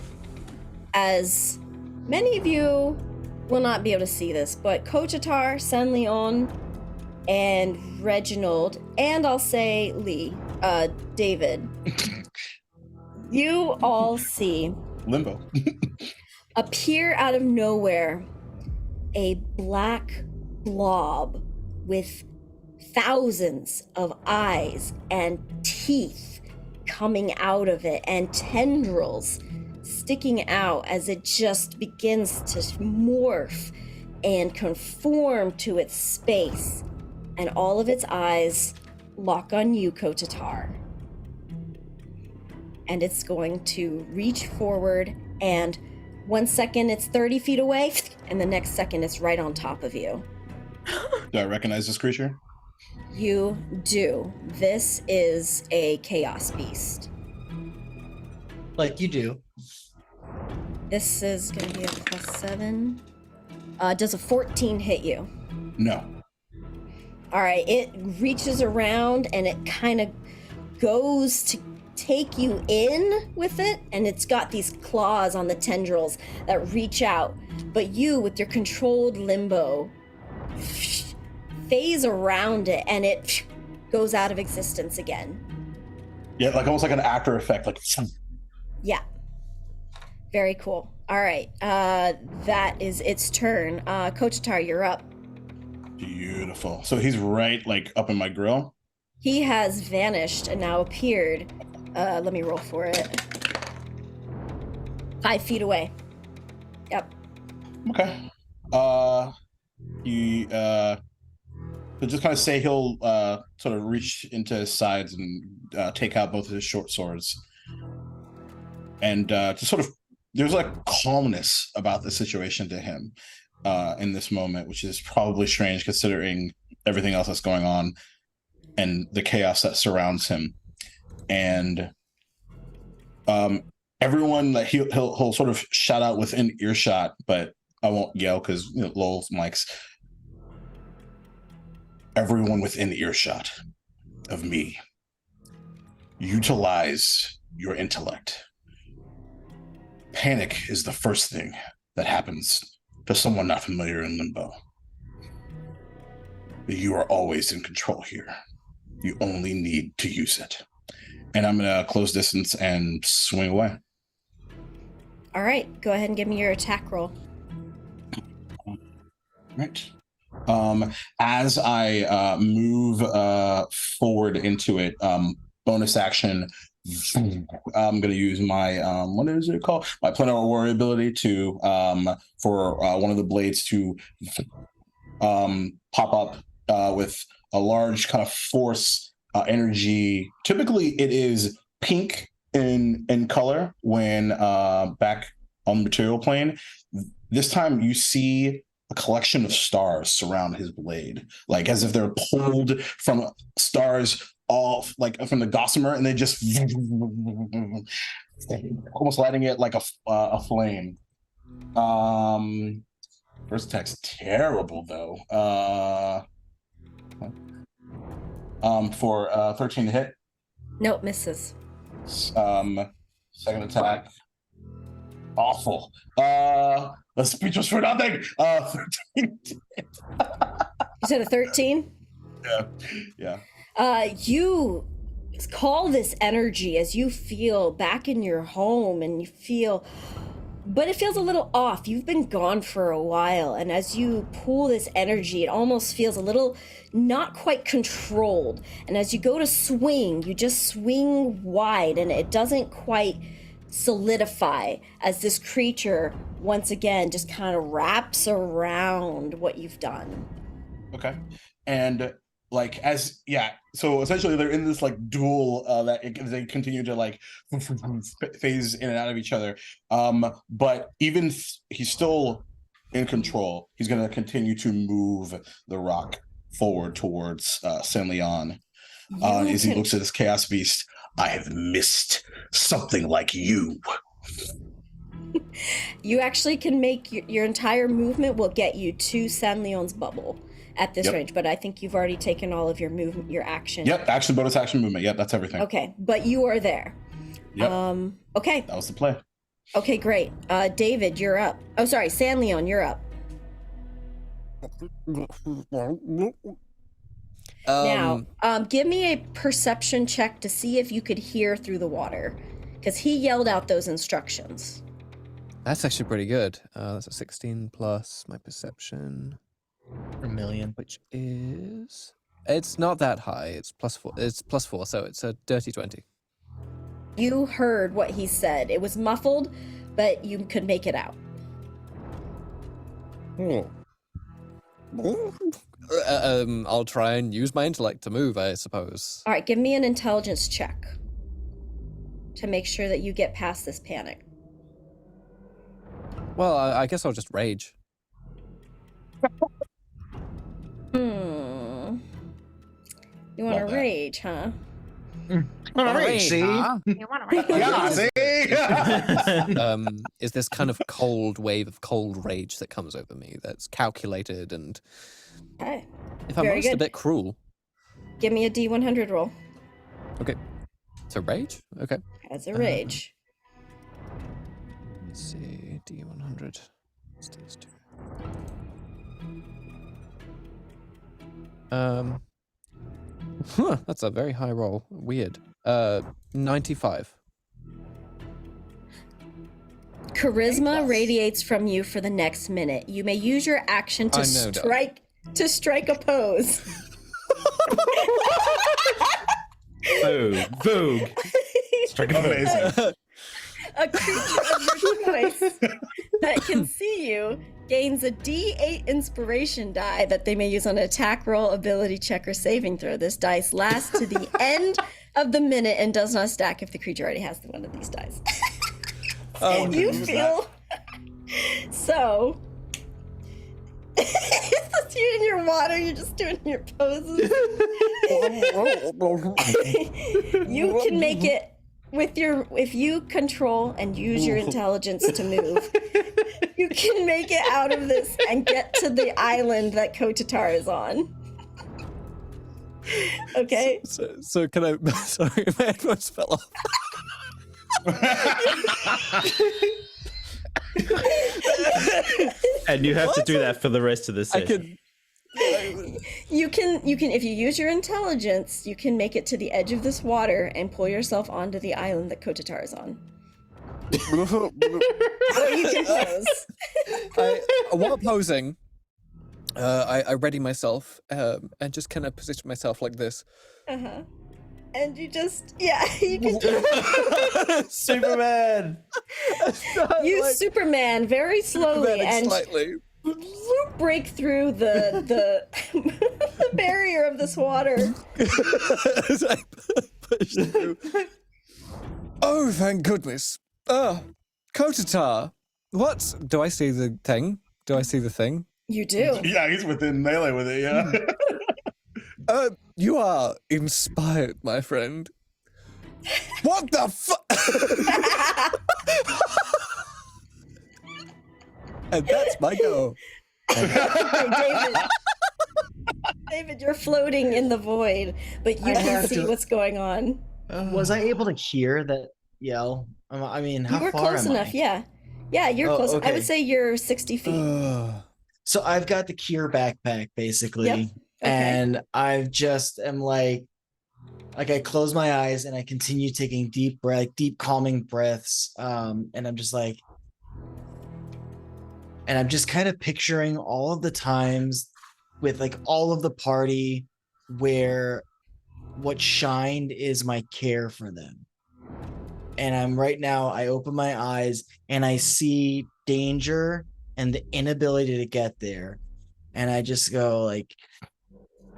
S1: As many of you will not be able to see this, but Kotatar, Senleon, and Reginald, and I'll say David, you all see
S4: Limbo.
S1: appear out of nowhere a black blob with thousands of eyes and teeth coming out of it and tendrils sticking out as it just begins to morph and conform to its space, and all of its eyes lock on you, Kotatar. And it's going to reach forward, and 1 second it's 30 feet away, and the next second it's right on top of you.
S4: Do I recognize this creature?
S1: You do. This is a chaos beast.
S2: Like you do.
S1: This is going to be a +7. Does a 14 hit you?
S4: No.
S1: All right, it reaches around and it kind of goes to take you in with it, and it's got these claws on the tendrils that reach out. But you, with your controlled limbo, phase around it and it goes out of existence again.
S4: Yeah, like almost like an after effect. Like.
S1: Yeah. Very cool. All right, that is its turn. Kotatar, you're up.
S4: Beautiful. So he's right like up in my grill.
S1: He has vanished and now appeared. Let me roll for it. 5 feet away. Yep.
S4: Okay. He so just kind of say he'll sort of reach into his sides and take out both of his short swords. And just sort of there's like calmness about the situation to him in this moment, which is probably strange considering everything else that's going on and the chaos that surrounds him. And everyone that he'll sort of shout out within earshot, but I won't yell because Lowell's mics. Everyone within earshot of me, utilize your intellect. Panic is the first thing that happens to someone not familiar in Limbo. You are always in control here. You only need to use it. And I'm going to close distance and swing away.
S1: All right, go ahead and give me your attack roll.
S4: Right. As I move forward into it, bonus action, I'm going to use my what is it called? My Planar Warrior ability to for one of the blades to pop up with a large kind of force energy. Typically, it is pink in color when back on the material plane. This time, you see a collection of stars surround his blade, like as if they're pulled from stars off, like from the gossamer, and they just almost lighting it like a flame. First attack's terrible though. For 13 to hit.
S1: Nope, misses.
S4: Second attack, awful. The speech was for nothing. 13 to hit.
S1: You said a 13?
S4: Yeah.
S1: You call this energy as you feel back in your home, and you feel, but it feels a little off. You've been gone for a while, and as you pull this energy, it almost feels a little not quite controlled. And as you go to swing, you just swing wide, and it doesn't quite solidify as this creature once again just kind of wraps around what you've done.
S4: Okay. And like so essentially they're in this like duel that they continue to like phase in and out of each other, but even he's still in control. He's going to continue to move the rock forward towards San Leon as he looks at this chaos beast. I have missed something like you.
S1: You actually can make your entire movement will get you to San Leon's bubble at this range, but I think you've already taken all of your movement, your action.
S4: Yep, action, bonus action, movement. Yep, that's everything.
S1: Okay, but you are there.
S4: Yep.
S1: Okay.
S4: That was the play.
S1: Okay, great. David, you're up. Oh, sorry, San Leon, you're up. Now, give me a perception check to see if you could hear through the water, because he yelled out those instructions.
S5: That's actually pretty good. That's a 16 plus my perception.
S2: A million.
S5: Which is... It's not that high. It's +4. It's +4, so it's a dirty 20.
S1: You heard what he said. It was muffled, but you could make it out.
S5: I'll try and use my intellect to move, I suppose.
S1: All right, give me an intelligence check to make sure that you get past this panic.
S5: Well, I guess I'll just rage.
S1: You want to
S4: Love that.
S1: rage, huh?
S2: See?
S6: You want to
S4: Yeah, see?
S5: Is this kind of cold wave of cold rage that comes over me that's calculated and,
S1: Okay.
S5: if I'm
S1: Very
S5: honest, a
S1: good.
S5: bit cruel.
S1: Give me a D100 roll.
S5: Okay. So rage? Okay.
S1: As a rage.
S5: Let's see. D100. Stage 2. That's a very high roll. Weird. 95.
S1: Charisma radiates from you for the next minute. You may use your action to
S5: I know that.
S1: strike a pose.
S3: Vogue.
S4: Amazing.
S1: A creature of your choice that can see you gains a D8 inspiration die that they may use on an attack roll, ability check, or saving throw. This dice lasts to the end of the minute and does not stack if the creature already has one of these dice. And you feel so. It's you in your water. You're just doing your poses. You can make it with your, if you control and use your intelligence to move, you can make it out of this and get to the island that Kotatar is on. Okay.
S5: So can I? Sorry, my headphones fell off.
S3: And you have to do that for the rest of the
S5: I
S3: session.
S5: can.
S1: You can if you use your intelligence, you can make it to the edge of this water and pull yourself onto the island that Kotatar is on. Or you can pose.
S5: While posing, I ready myself and just kind of position myself like this.
S1: Uh-huh. And you just you can
S3: Superman.
S1: use
S5: Like,
S1: Superman very slowly and
S5: slightly.
S1: break through the the barrier of this water.
S5: As I push through. Oh, thank goodness. Kotatar. What? Do I see the thing? Do I see the thing?
S1: You do.
S4: Yeah, he's within melee with it. Yeah.
S5: You are inspired, my friend. What the fuck? And that's my go.
S1: Okay, David, you're floating in the void, but you
S2: I
S1: can
S2: have
S1: see
S2: to-
S1: what's going on.
S2: Was I able to hear that yell? I mean, how
S1: You were
S2: far
S1: close
S2: am
S1: enough,
S2: I?
S1: yeah. Yeah, you're
S2: Oh,
S1: close. I
S2: okay.
S1: would say you're 60 feet.
S2: So I've got the cure backpack basically,
S1: Yep. Okay.
S2: and I've just am like I close my eyes and I continue taking deep calming breaths, and I'm just like, and I'm just kind of picturing all of the times with like all of the party where what shined is my care for them. And I'm right now, I open my eyes and I see danger and the inability to get there. And I just go like,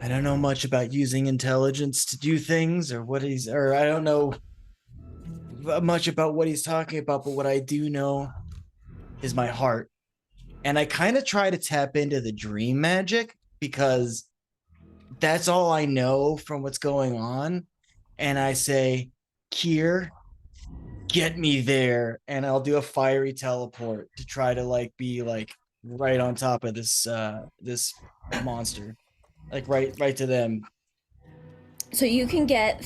S2: I don't know much about using intelligence to do things or I don't know much about what he's talking about, but what I do know is my heart. And I kind of try to tap into the dream magic because that's all I know from what's going on. And I say, Kier, get me there. And I'll do a fiery teleport to try to like be like right on top of this this monster. Like right to them.
S1: So you can get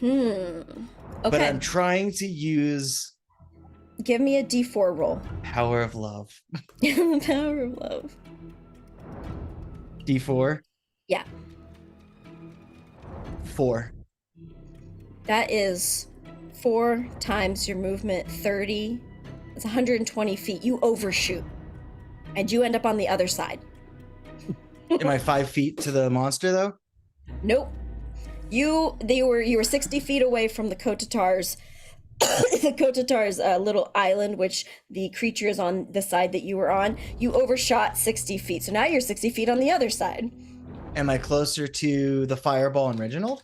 S1: Okay.
S2: But I'm trying to use
S1: Give me a D4 roll.
S2: power of love.
S1: The power of love.
S2: D4.
S1: Yeah.
S2: 4.
S1: That is 4 times your movement, 30. It's 120 feet. You overshoot. And you end up on the other side.
S2: Am I 5 feet to the monster though?
S1: Nope. You were 60 feet away from the Kotatar's little island, which the creature is on the side that you were on. You overshot 60 feet. So now you're 60 feet on the other side.
S2: Am I closer to the fireball and Reginald?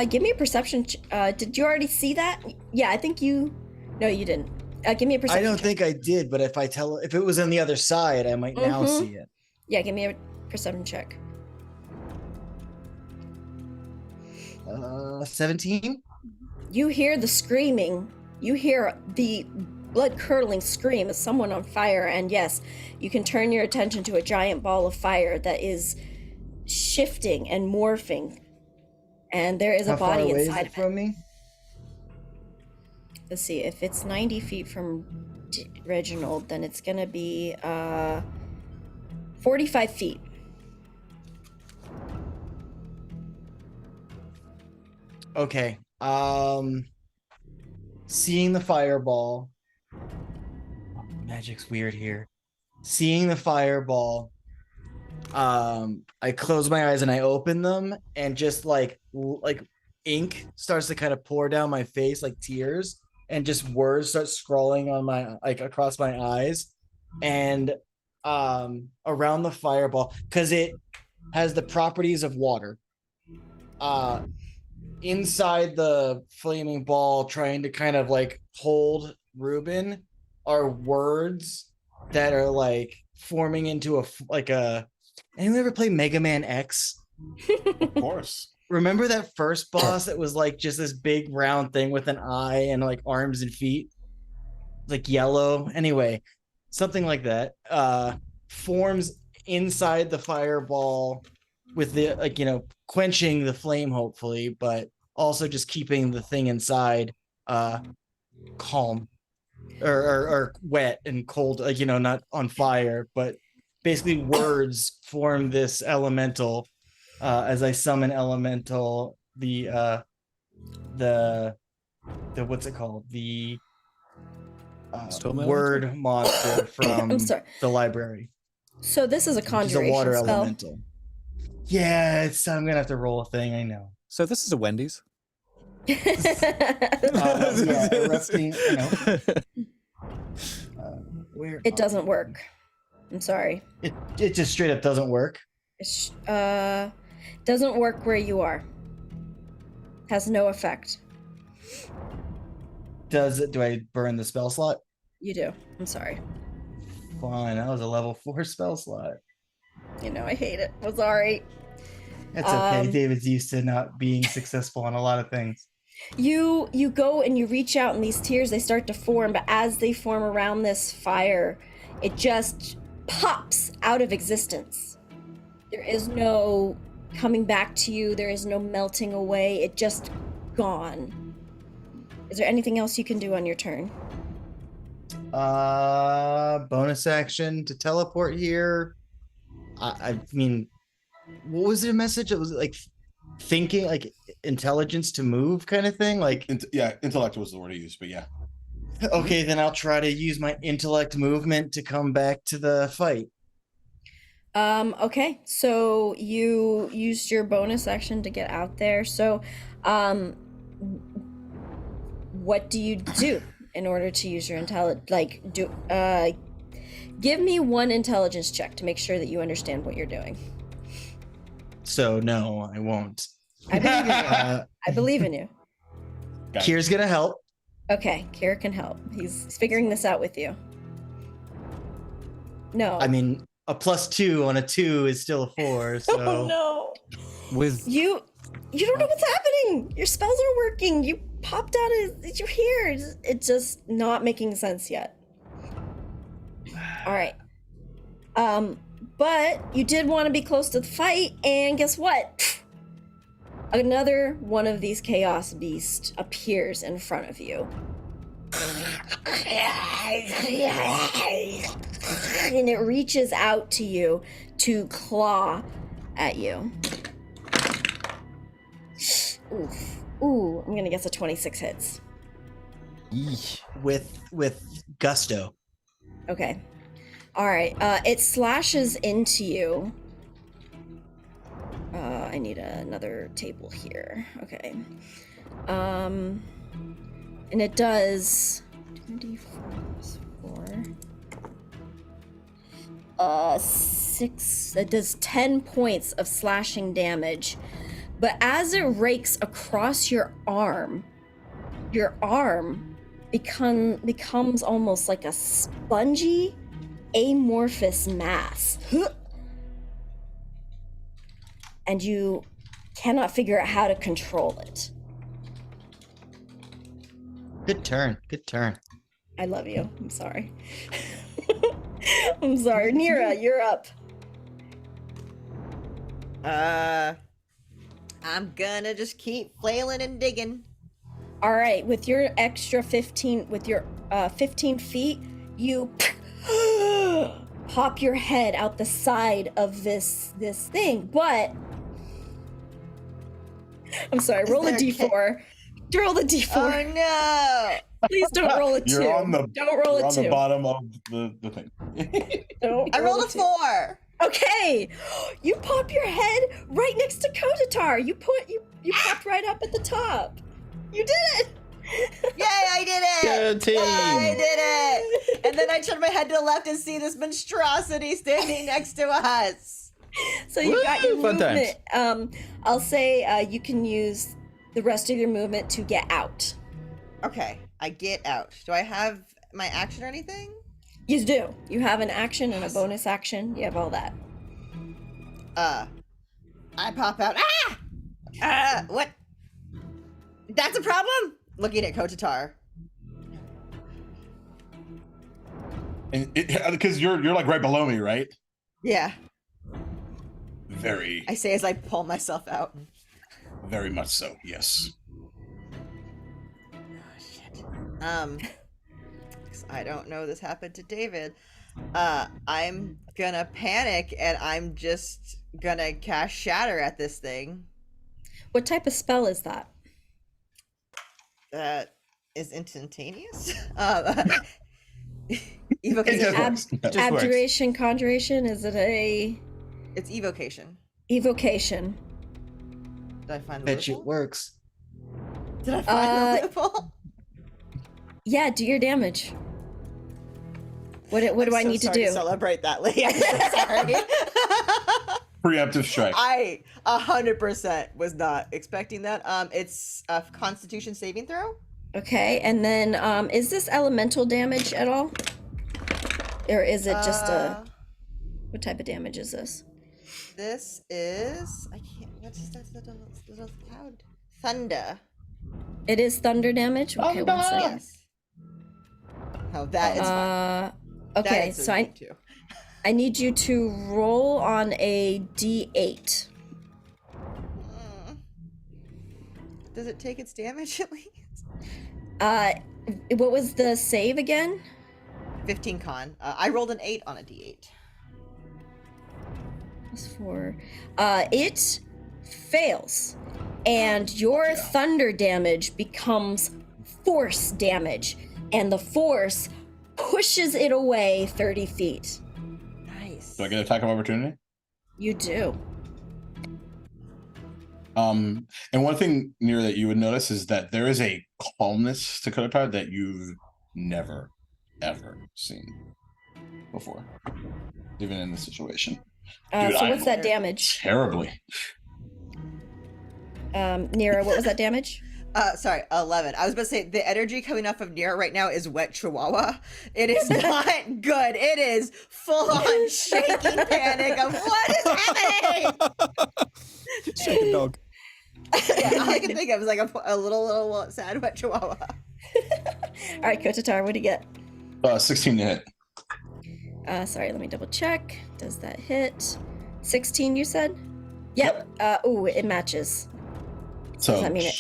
S1: Give me a perception. Did you already see that? Yeah, I think you. No, you didn't. Give me a
S2: I
S1: perception.
S2: don't think I did, but if it was on the other side, I might now
S1: Mhm.
S2: see it.
S1: Yeah, give me a perception check.
S2: 17?
S1: You hear the screaming. You hear the blood-curdling scream of someone on fire, and yes, you can turn your attention to a giant ball of fire that is shifting and morphing, and there is a
S2: How far
S1: body
S2: away is
S1: inside
S2: it
S1: of it.
S2: from me?
S1: Let's see, if it's 90 feet from Reginald, then it's gonna be 45 feet.
S2: Okay. Seeing the fireball. Magic's weird here. Seeing the fireball. I close my eyes and I open them, and just like ink starts to kind of pour down my face, like tears, and just words start scrolling on my across my eyes, and around the fireball, because it has the properties of water. Inside the flaming ball, trying to kind of like hold Ruben, are words that are like forming into anyone ever play Mega Man X?
S4: Of course.
S2: Remember that first boss that was like just this big round thing with an eye and like arms and feet, like yellow? Anyway, something like that forms inside the fireball with the quenching the flame, hopefully, but also just keeping the thing inside calm. or wet and cold, like, not on fire, but basically words form this elemental. As I summon elemental, the what's it called? The
S5: Storm
S2: word monster from
S1: I'm sorry.
S2: the library.
S1: So this is a
S2: Which is a
S1: conjuration
S2: water
S1: spell.
S2: elemental. Yeah, I'm gonna have to roll a thing. I know.
S5: So this is a Wendy's.
S2: Yeah, erupting. Where
S1: It doesn't work. I'm sorry.
S2: it just straight up doesn't work.
S1: It's, doesn't work where you are. Has no effect.
S2: Do I burn the spell slot?
S1: You do. I'm sorry.
S2: Fine, that was a level 4 spell slot.
S1: I hate it. I'm sorry.
S2: That's okay.
S1: Um,
S2: David's used to not being successful on a lot of things.
S1: You go and you reach out, and these tears, they start to form, but as they form around this fire, it just pops out of existence. There is no coming back to you. There is no melting away. It just gone. Is there anything else you can do on your turn?
S2: Bonus action to teleport here. I mean, what was the message? It was like thinking, like intelligence to move kind of thing. Like,
S4: Yeah, intellect was the word I used, but yeah.
S2: okay, then I'll try to use my intellect movement to come back to the fight.
S1: Okay, so you used your bonus action to get out there. So, what do you do in order to use your give me one intelligence check to make sure that you understand what you're doing.
S2: So no, I won't.
S1: I believe in you. I believe in you.
S2: Kier's gonna help.
S1: Okay, Kira can help. He's figuring this out with you. No.
S2: I mean, a +2 on a 2 is still a 4. So
S1: Oh no.
S5: With
S1: You don't know what's happening. Your spells are working. You popped out of you're here. It's just not making sense yet. All right. But you did want to be close to the fight, and guess what? Another one of these chaos beasts appears in front of you. And it reaches out to you to claw at you. Oof. Ooh, I'm gonna guess a 26 hits.
S2: with gusto.
S1: Okay. All right. It slashes into you. I need another table here. Okay. And it does 2d4 + 4. 6. It does 10 points of slashing damage. But as it rakes across your arm becomes almost like a spongy, amorphous mass. And you cannot figure out how to control it.
S2: Good turn.
S1: I love you. I'm sorry. I'm sorry. Nira, you're up.
S7: I'm gonna just keep flailing and digging.
S1: All right, with your extra 15, with your 15 feet, you pop your head out the side of this thing, but I'm sorry, roll a d4. Roll the d4.
S7: Oh no!
S1: Please don't roll a 2.
S4: You're on the
S1: Don't roll
S4: you're
S1: a
S4: on
S1: 2.
S4: the bottom of the thing.
S1: Don't
S7: I rolled a
S1: 2.
S7: 4.
S1: Okay, you pop your head right next to Kotatar. You popped right up at the top. You did it!
S7: Yay, I did it!
S3: Go team!
S7: I did it! And then I turned my head to the left and see this monstrosity standing next to us.
S1: So you got your
S3: Woo, fun
S1: movement. I'll say you can use the rest of your movement to get out.
S7: Okay, I get out. Do I have my action or anything?
S1: You do. You have an action and a bonus action. You have all that.
S7: I pop out. What? That's a problem? Looking at Kotatar.
S4: And because you're like right below me, right?
S7: Yeah,
S4: Very,
S7: I say as I pull myself out.
S4: very much so. Yes.
S7: Oh, shit. 'Cause I don't know this happened to David. I'm gonna panic and I'm just gonna cast Shatter at this thing.
S1: What type of spell is that?
S7: That is instantaneous.
S4: It
S7: Evocation.
S4: just works.
S3: Just works.
S1: Abjuration, conjuration? Is it a
S7: It's evocation.
S1: evocation?
S7: Did I find the
S2: Bet you it
S7: loophole?
S2: works.
S7: Did I find the loophole?
S1: Yeah, do your damage. What do
S7: I'm
S1: I
S7: so
S1: need to
S7: sorry
S1: do?
S7: celebrate that, Lee. I'm so sorry.
S4: Preemptive strike.
S7: I 100% was not expecting that. It's a Constitution saving throw.
S1: Okay, and then is this elemental damage at all? Or is it just what type of damage is this?
S7: This is I can't. What's that little cloud? Thunder.
S1: It is thunder damage? Okay, one second.
S7: Yes. Oh, that is fine. That
S1: Okay,
S7: is
S1: so I need you to roll on a d8.
S7: Does it take its damage at least?
S1: What was the save again?
S7: 15 con. I rolled an 8 on a d8.
S1: Plus 4. It fails, and your thunder damage becomes force damage, and the force pushes it away 30 feet.
S7: Nice.
S4: Do I get attack of opportunity?
S1: You do.
S4: And one thing, Nira, that you would notice is that there is a calmness to Kotatar that you've never, ever seen before, even in this situation. Dude,
S1: So what's
S4: I'm
S1: that damage?
S4: Terribly.
S1: Nira, what was that damage?
S7: Sorry, 11. I was about to say the energy coming off of Nira right now is wet chihuahua. It is not good. It is full on shaking panic of what is happening.
S5: Shaking dog.
S7: Yeah, all I can think of is like a little sad wet chihuahua.
S1: All right, Kotatar, what do you get?
S4: 16 to hit.
S1: Sorry, let me double check. Does that hit? 16, you said? Yep. Ooh, it matches.
S4: So
S1: Does that mean it?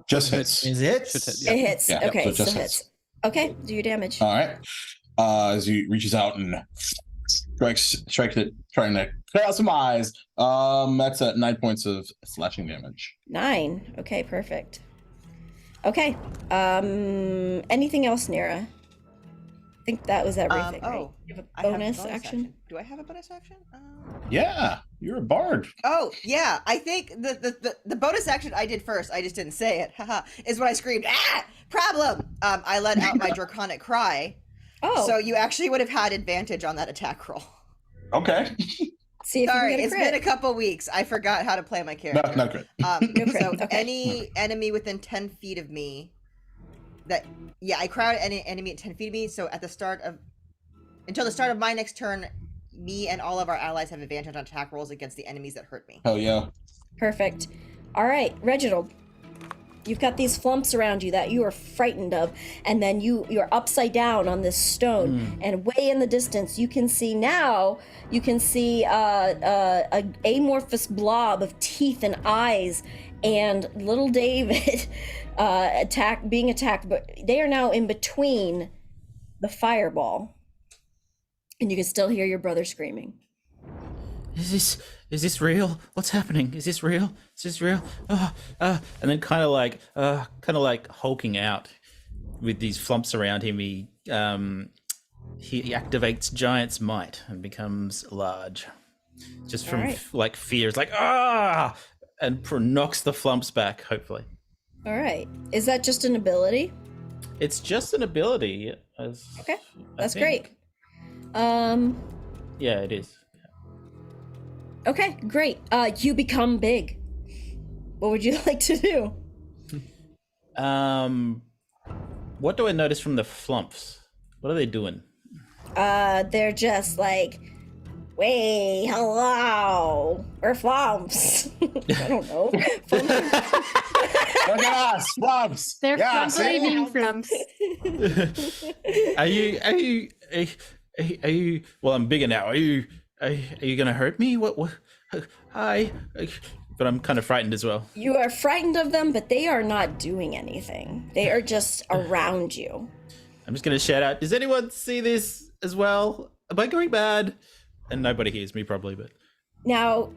S4: Just hits.
S2: Is it?
S5: Should hit,
S1: It hits.
S4: Yeah,
S1: Okay,
S4: so
S1: so
S4: just
S1: hits.
S4: hits.
S1: Okay, do your damage.
S4: All right. As he reaches out and strikes it, trying to cut out some eyes. That's at 9 points of slashing damage.
S1: 9. Okay, perfect. Okay. Anything else, Nira? I think that was everything, right? You have a
S7: I have a
S1: bonus action?
S7: Do I have a bonus action?
S4: Yeah, you're a bard.
S7: Oh yeah, I think the bonus action I did first, I just didn't say it, haha, is when I screamed, ah, problem! I let out my draconic cry,
S1: Oh,
S7: so you actually would have had advantage on that attack roll.
S4: Okay.
S1: see if
S7: Sorry,
S1: you can
S7: it's
S1: get a
S7: been a
S1: crit.
S7: couple weeks. I forgot how to play my character.
S4: Not good.
S1: No crit,
S7: So
S1: okay.
S7: any enemy within 10 feet of me, I crowd any enemy at 10 feet of me, so until the start of my next turn, me and all of our allies have advantage on attack rolls against the enemies that hurt me.
S4: Hell yeah.
S1: Perfect. All right, Reginald. You've got these flumps around you that you are frightened of, and then you're upside down on this stone, and way in the distance you can see a amorphous blob of teeth and eyes, and little David being attacked, but they are now in between the fireball, and you can still hear your brother screaming.
S3: Is this real? What's happening? Is this real? Is this real? And then kind of like hulking out with these flumps around him. He activates Giant's Might and becomes large, just from
S1: Alright.
S3: fear. It's like and knocks the flumps back. Hopefully,
S1: All right, is that just an ability?
S3: it's just an ability.
S1: Okay, that's
S3: think.
S1: great.
S3: Yeah, it is.
S1: Okay, great. You become big. What would you like to do?
S3: What do I notice from the flumps? What are they doing?
S1: They're just like, way, hello, we're flumps. I don't know.
S4: Look at us, flumps.
S6: They're
S4: Yeah,
S6: flumpy
S4: see?
S6: being flumps.
S3: Are you? Well, I'm bigger now. Are you gonna hurt me? What? Hi. But I'm kind of frightened as well.
S1: You are frightened of them, but they are not doing anything. They are just around you.
S3: I'm just gonna shout out, does anyone see this as well? Am I going bad? And nobody hears me probably, but
S1: Now,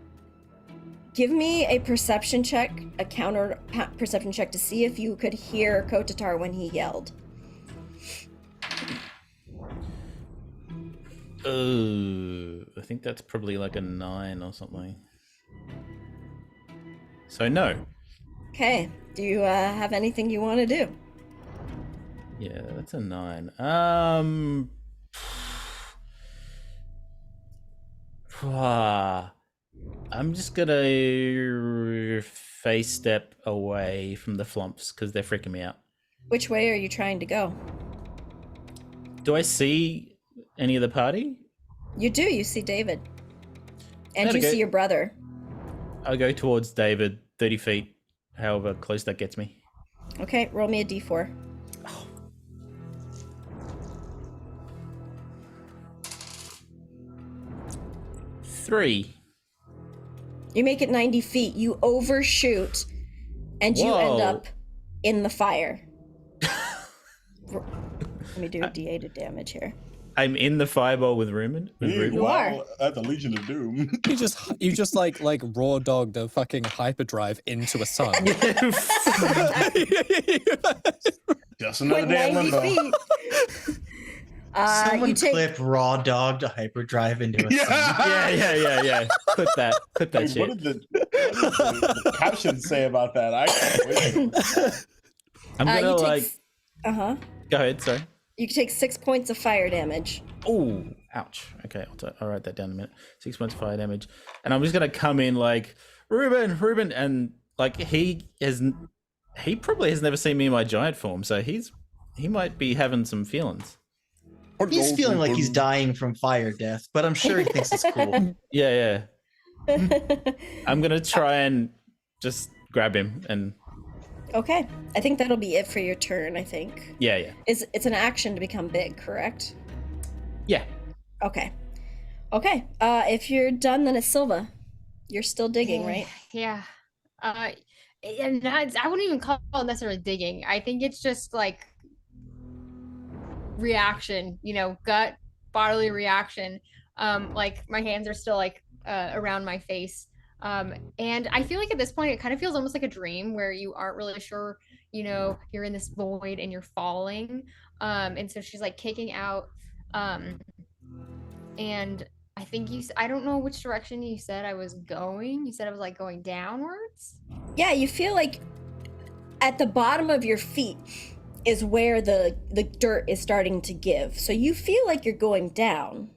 S1: give me a perception check, a counter perception check to see if you could hear Kotatar when he yelled.
S3: I think that's probably like a 9 or something. So no.
S1: Okay. Do you have anything you want to do?
S3: Yeah, that's a 9. I'm just gonna face step away from the flumps because they're freaking me out.
S1: Which way are you trying to go?
S3: Do I see any of the party?
S1: You do. You see David. And
S3: Gotta
S1: you
S3: go-
S1: see your brother.
S3: I'll go towards David, 30 feet, however close that gets me.
S1: Okay, roll me a d4.
S3: Three.
S1: You make it 90 feet. You overshoot, and you end
S3: Whoa.
S1: up in the fire. Let me do a d8 of damage here.
S3: I'm in the fireball with Rune.
S1: You are.
S4: Meanwhile, at the Legion of Doom.
S5: You just like raw dogged a fucking hyperdrive into a sun.
S4: Just another
S1: Like
S4: damn
S1: 90
S4: limbo.
S1: feet.
S2: Someone
S1: you take
S2: clip raw dog to hyperdrive into a
S4: Yeah.
S3: Yeah. Clip that
S4: Dude,
S3: shit.
S4: what did the caption say about that? I can't wait.
S3: I'm gonna
S1: you
S3: like.
S1: take,
S3: Go ahead. Sorry.
S1: you take 6 points of fire damage.
S3: Oh, ouch. Okay, I'll write that down in a minute. 6 points of fire damage, and I'm just gonna come in like Ruben, and like he probably has never seen me in my giant form, so he might be having some feelings.
S2: He's feeling like he's dying from fire death, but I'm sure he thinks it's cool.
S3: Yeah. I'm gonna try and just grab him and
S1: Okay, I think that'll be it for your turn. I think
S3: yeah.
S1: it's an action to become big, correct?
S3: Yeah.
S1: Okay. If you're done, then it's Silva. You're still digging, right?
S6: Yeah. And I wouldn't even call it necessarily digging. I think it's just like reaction, gut bodily reaction. Like my hands are still like around my face. And I feel like at this point it kind of feels almost like a dream where you aren't really sure, you're in this void and you're falling. And so she's like kicking out. And I think I don't know which direction you said I was going. You said I was like going downwards.
S1: Yeah, you feel like at the bottom of your feet is where the dirt is starting to give. So you feel like you're going down.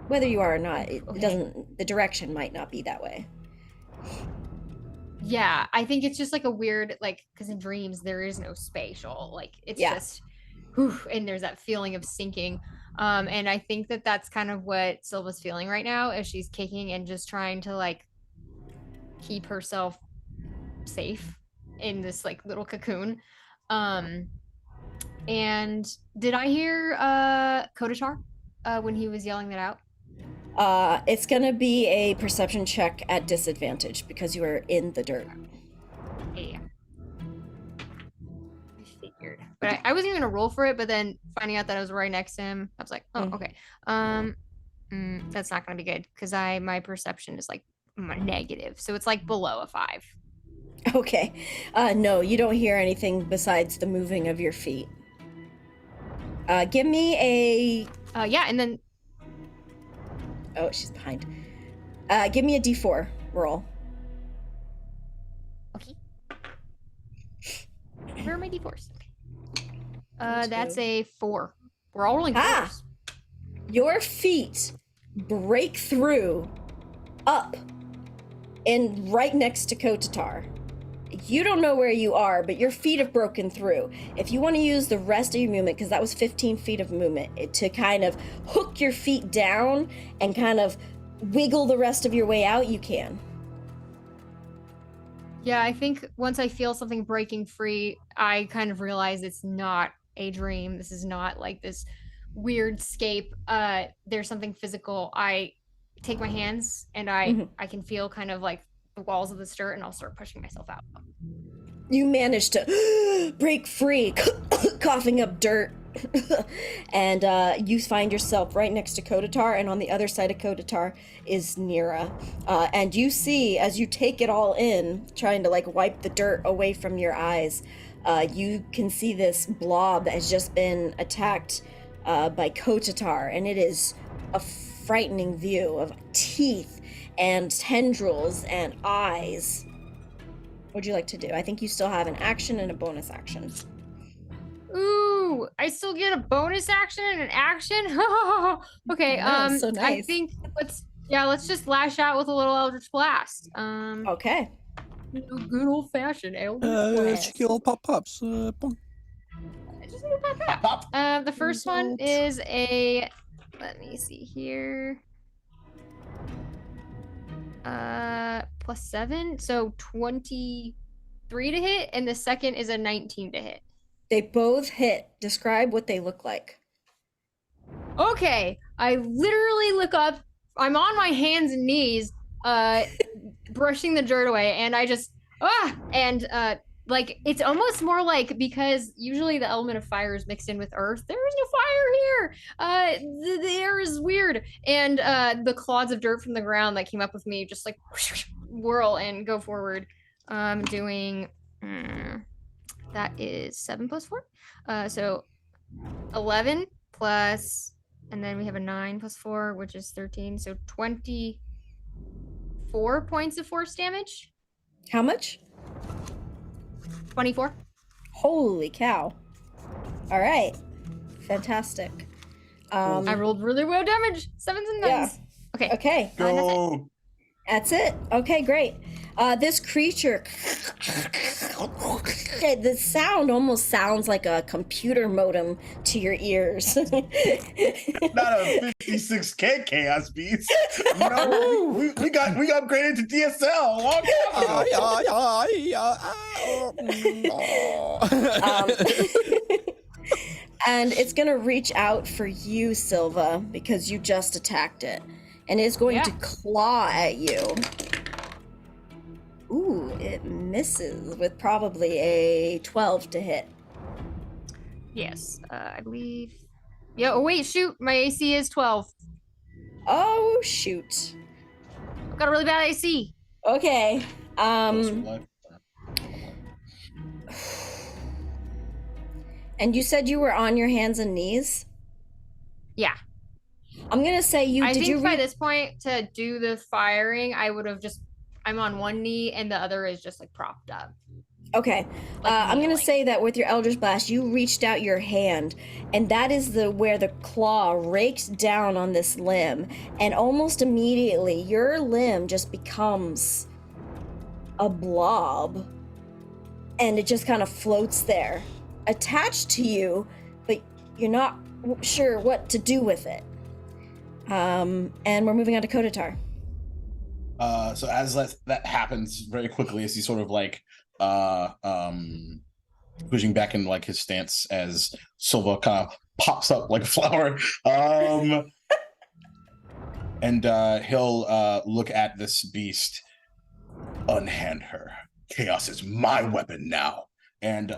S1: Whether you are or not, it doesn't. The direction might not be that way.
S6: Yeah, I think it's just like a weird, like, because in dreams there is no spatial, like it's just, whew, and there's that feeling of sinking. And I think that's kind of what Silva's feeling right now as she's kicking and just trying to like keep herself safe in this like little cocoon. And did I hear Kotatar when he was yelling that out?
S1: It's gonna be a perception check at disadvantage because you are in the dirt.
S6: Yeah. I figured. But I wasn't even gonna roll for it, but then finding out that I was right next to him, I was like, oh, okay. That's not gonna be good because my perception is like negative. So it's like below a 5.
S1: Okay. No, you don't hear anything besides the moving of your feet. Give me a...
S6: Yeah, and then...
S1: Oh, she's behind. Give me a d4 roll.
S6: Okay. Where are my d4s? Okay. That's a 4. We're all rolling 4s.
S1: Your feet break through up and right next to Kotatar. You don't know where you are, but your feet have broken through. If you want to use the rest of your movement, because that was 15 feet of movement, to kind of hook your feet down and kind of wiggle the rest of your way out, you can.
S6: Yeah, I think once I feel something breaking free, I kind of realize it's not a dream. This is not like this weird scape. There's something physical. I take my hands and I can feel kind of like the walls of the dirt, and I'll start pushing myself out.
S1: You manage to break free, coughing up dirt And you find yourself right next to Kotatar, and on the other side of Kotatar is Nira. And you see, as you take it all in, trying to like wipe the dirt away from your eyes, you can see this blob that has just been attacked by Kotatar, and it is a frightening view of teeth and tendrils and eyes. What would you like to do? I think you still have an action and a bonus action.
S6: Ooh, I still get a bonus action and an action. Okay,
S1: Wow, so
S6: I
S1: nice.
S6: think let's just lash out with a little Eldritch Blast.
S1: Okay.
S6: Good old fashioned Eldritch Blast.
S5: Cheeky old pop-pops. Boom.
S6: Just a little pop. The first one is a. Let me see here. +7, so 23 to hit, and the second is a 19 to hit.
S1: They both hit. Describe what they look like.
S6: Okay, I literally look up. I'm on my hands and knees, brushing the dirt away, and I just like it's almost more like, because usually the element of fire is mixed in with earth. There is no fire here. The air is weird, and the clods of dirt from the ground that came up with me just like whirl and go forward. Doing that is 7 + 4, so 11 plus, and then we have a 9 + 4, which is 13, so 24 points of force damage.
S1: How much?
S6: 24.
S1: Holy cow. All right. Fantastic.
S6: I rolled really well damage. 7s and 9s.
S1: Yeah.
S6: Okay.
S1: Okay.
S4: Go.
S1: That's it. Okay, great. This creature, the sound almost sounds like a computer modem to your ears.
S4: Not a 56K chaos beast. No, we got upgraded to DSL a long time ago.
S1: And it's going to reach out for you, Silva, because you just attacked it. And it's going to claw at you. Ooh, it misses with probably a 12 to hit.
S6: Yes, I believe. Yeah. Oh wait, shoot! My AC is 12.
S1: Oh shoot.
S6: I've got a really bad AC.
S1: Okay. And you said you were on your hands and knees?
S6: Yeah.
S1: I'm gonna say you.
S6: I
S1: did
S6: think
S1: you
S6: by this point, to do the firing, I would have just. I'm on one knee and the other is just like propped up.
S1: Okay.
S6: Like
S1: I'm gonna
S6: kneeling.
S1: say that with your Eldritch Blast, you reached out your hand, and that is where the claw raked down on this limb, and almost immediately your limb just becomes a blob, and it just kind of floats there, attached to you, but you're not sure what to do with it. And we're moving on to Kotatar.
S4: So as that happens very quickly, as he sort of like pushing back in like his stance, as Silva kind of pops up like a flower, and he'll look at this beast. Unhand her. Chaos is my weapon now. And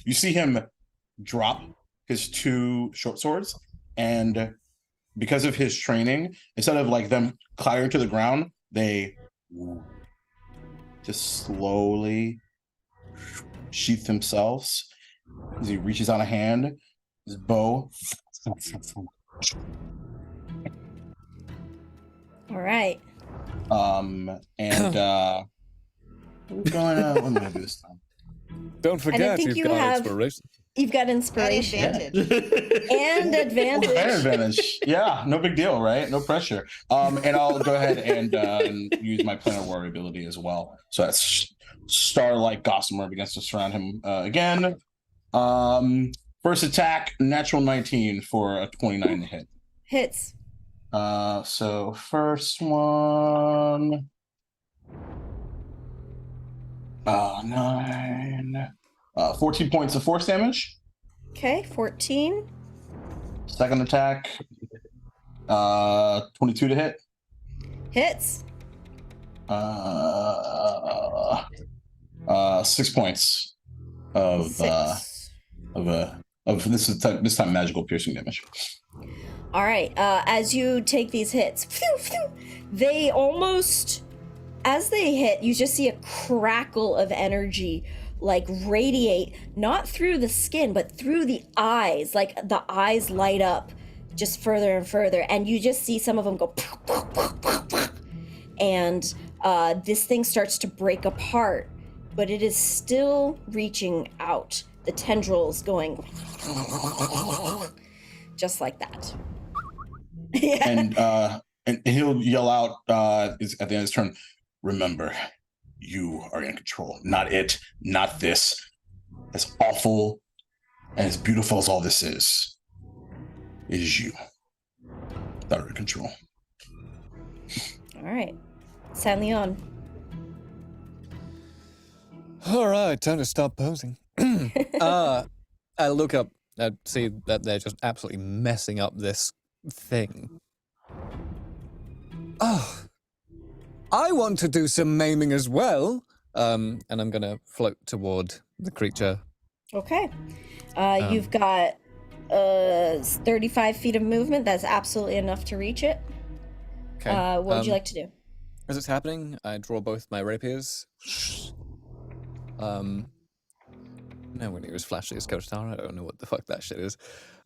S4: you see him drop his 2 short swords, and because of his training, instead of like them clattering to the ground, they just slowly sheath themselves as he reaches out a hand, his bow.
S1: All right.
S4: And what am I gonna do this time?
S5: Don't forget,
S1: think
S5: you've
S1: you
S5: got
S1: have-
S5: inspiration.
S1: You've got
S7: An
S1: inspiration
S7: advantage.
S1: and advantage.
S4: Advantage. Yeah, no big deal, right? No pressure. And I'll go ahead and use my Planar Warrior ability as well. So that's Starlight Gossamer begins to surround him again. First attack, natural 19 for a 29 to hit.
S1: Hits.
S4: So first one. 9. 14 points of force damage.
S1: Okay, 14.
S4: Second attack, 22 to hit.
S1: Hits.
S4: 6 points of
S1: 6.
S4: of this time magical piercing damage.
S1: All right. As you take these hits, they almost, as they hit, you just see a crackle of energy like radiate, not through the skin, but through the eyes. Like the eyes light up just further and further. And you just see some of them go, and this thing starts to break apart, but it is still reaching out. The tendrils going just like that.
S4: Yeah. And he'll yell out at the end of his turn, remember, you are in control, not it, not this. As awful and as beautiful as all this is you that are in control.
S1: All right. San Leon.
S5: All right, time to stop posing. I look up and see that they're just absolutely messing up this thing. Oh, I want to do some maiming as well. And I'm gonna float toward the creature.
S1: Okay. You've got 35 feet of movement. That's absolutely enough to reach it.
S5: Okay.
S1: What would you like to do?
S5: As it's happening, I draw both my rapiers. No one use flashy as Kotatar. I don't know what the fuck that shit is.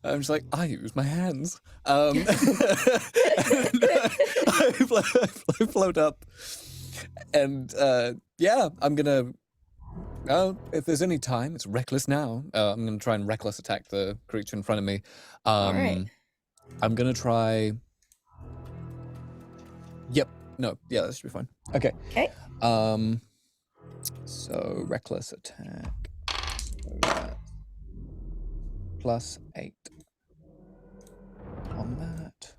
S5: I'm just like, I use my hands. I float up. And yeah, I'm gonna... if there's any time, it's reckless now. I'm gonna try and reckless attack the creature in front of me.
S1: All right.
S5: I'm gonna try... Yep. No. Yeah, that should be fine. Okay.
S1: Okay.
S5: So reckless attack. So that's +8 on that.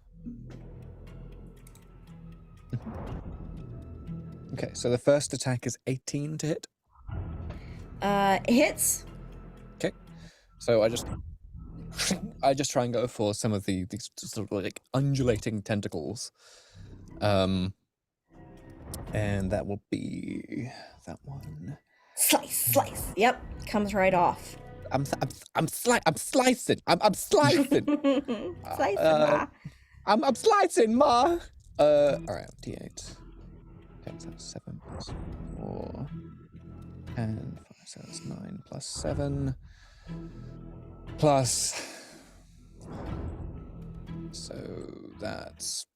S5: Okay, so the first attack is 18 to hit.
S1: Hits.
S5: Okay, so I just try and go for some of these sort of like undulating tentacles. And that will be that one.
S1: Slice. Yep, comes right off.
S5: I'm slicing. I'm slicing.
S1: Slice, ma.
S5: I'm slicing, ma. All right, D8. Okay, so 7 plus 4 and 5, so that's 9 plus 7 plus. So that's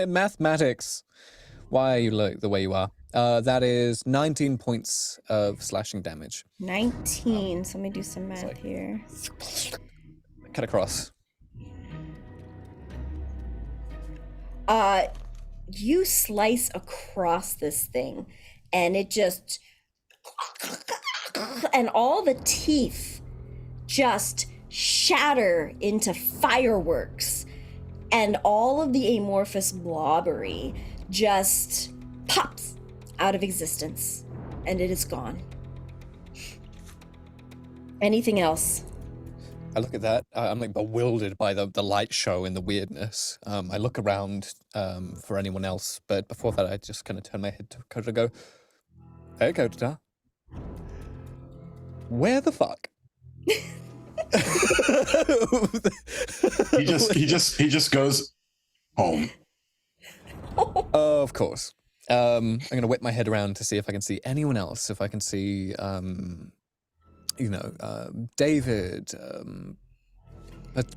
S5: mathematics. Why are you like the way you are? That is 19 points of slashing damage.
S1: 19. So let me do some math here.
S5: Cut across.
S1: You slice across this thing, and it just, and all the teeth just shatter into fireworks, and all of the amorphous blobbery just pops out of existence, and it is gone. Anything else?
S5: I look at that. I'm like bewildered by the light show and the weirdness. I look around for anyone else, but before that, I just kind of turn my head to Kotatar and go, "Hey, Kotatar, where the fuck?"
S4: he just goes home.
S5: Of course. I'm gonna whip my head around to see if I can see anyone else. If I can see, David,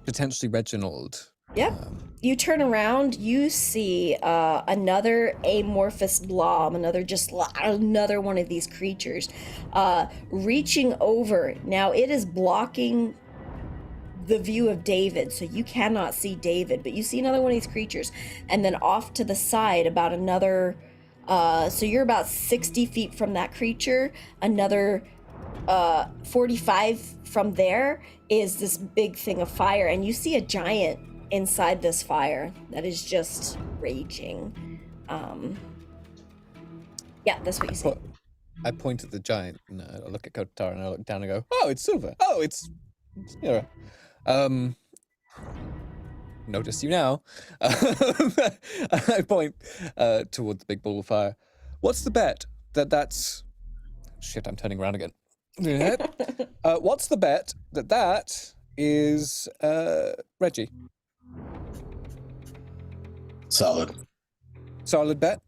S5: potentially Reginald.
S1: Yep. You turn around, you see another amorphous blob, another one of these creatures reaching over. Now it is blocking the view of David, so you cannot see David, but you see another one of these creatures. And then off to the side, about another, so you're about 60 feet from that creature, another 45 from there is this big thing of fire, and you see a giant inside this fire that is just raging. Yeah, that's what you see.
S5: I point at the giant, and I look at Kotatar, and I look down and go, "Oh, it's Silva. Oh, it's Nira." Notice you now. I point toward the big ball of fire. What's the bet? That's... Shit, I'm turning around again. Yeah. What's the bet that is Reggie?
S4: Solid.
S5: Solid bet.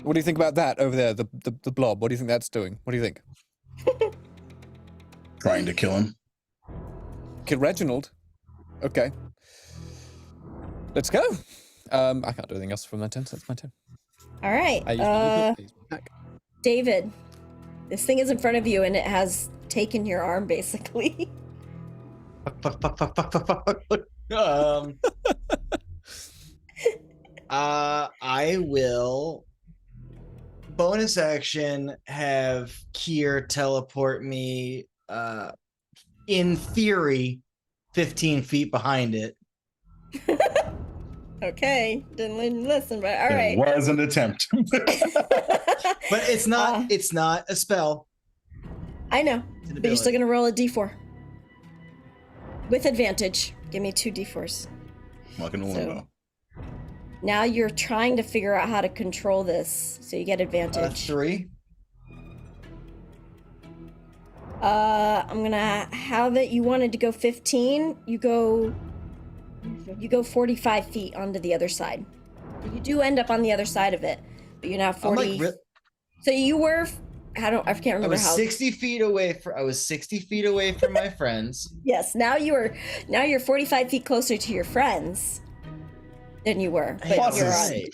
S5: What do you think about that over there? The blob. What do you think that's doing? What do you think?
S4: Trying to kill him.
S5: Kill Reginald. Okay. Let's go. I can't do anything else from my turn, so that's my turn.
S1: All right.
S5: I used to use my pack.
S1: David, this thing is in front of you and it has taken your arm basically.
S2: Fuck. I will bonus action have Kier teleport me in theory 15 feet behind it.
S1: Okay, didn't listen, but all right.
S4: It was an attempt.
S2: But it's not a spell.
S1: I know,
S2: It's an
S1: but you're still
S2: ability.
S1: gonna roll a d4 with advantage. Give me 2 d4s.
S4: Like an
S1: So-
S4: limbo.
S1: Now you're trying to figure out how to control this, so you get advantage.
S2: 3.
S1: I'm gonna have it. You wanted to go 15. You go 45 feet onto the other side. You do end up on the other side of it, but you're now 40. So you were. I can't
S2: I
S1: remember
S2: was
S1: how.
S2: 60 feet away I was 60 feet away from my friends.
S1: Yes. Now you're 45 feet closer to your friends than you were. But
S2: Hey,
S1: you're on.
S2: right.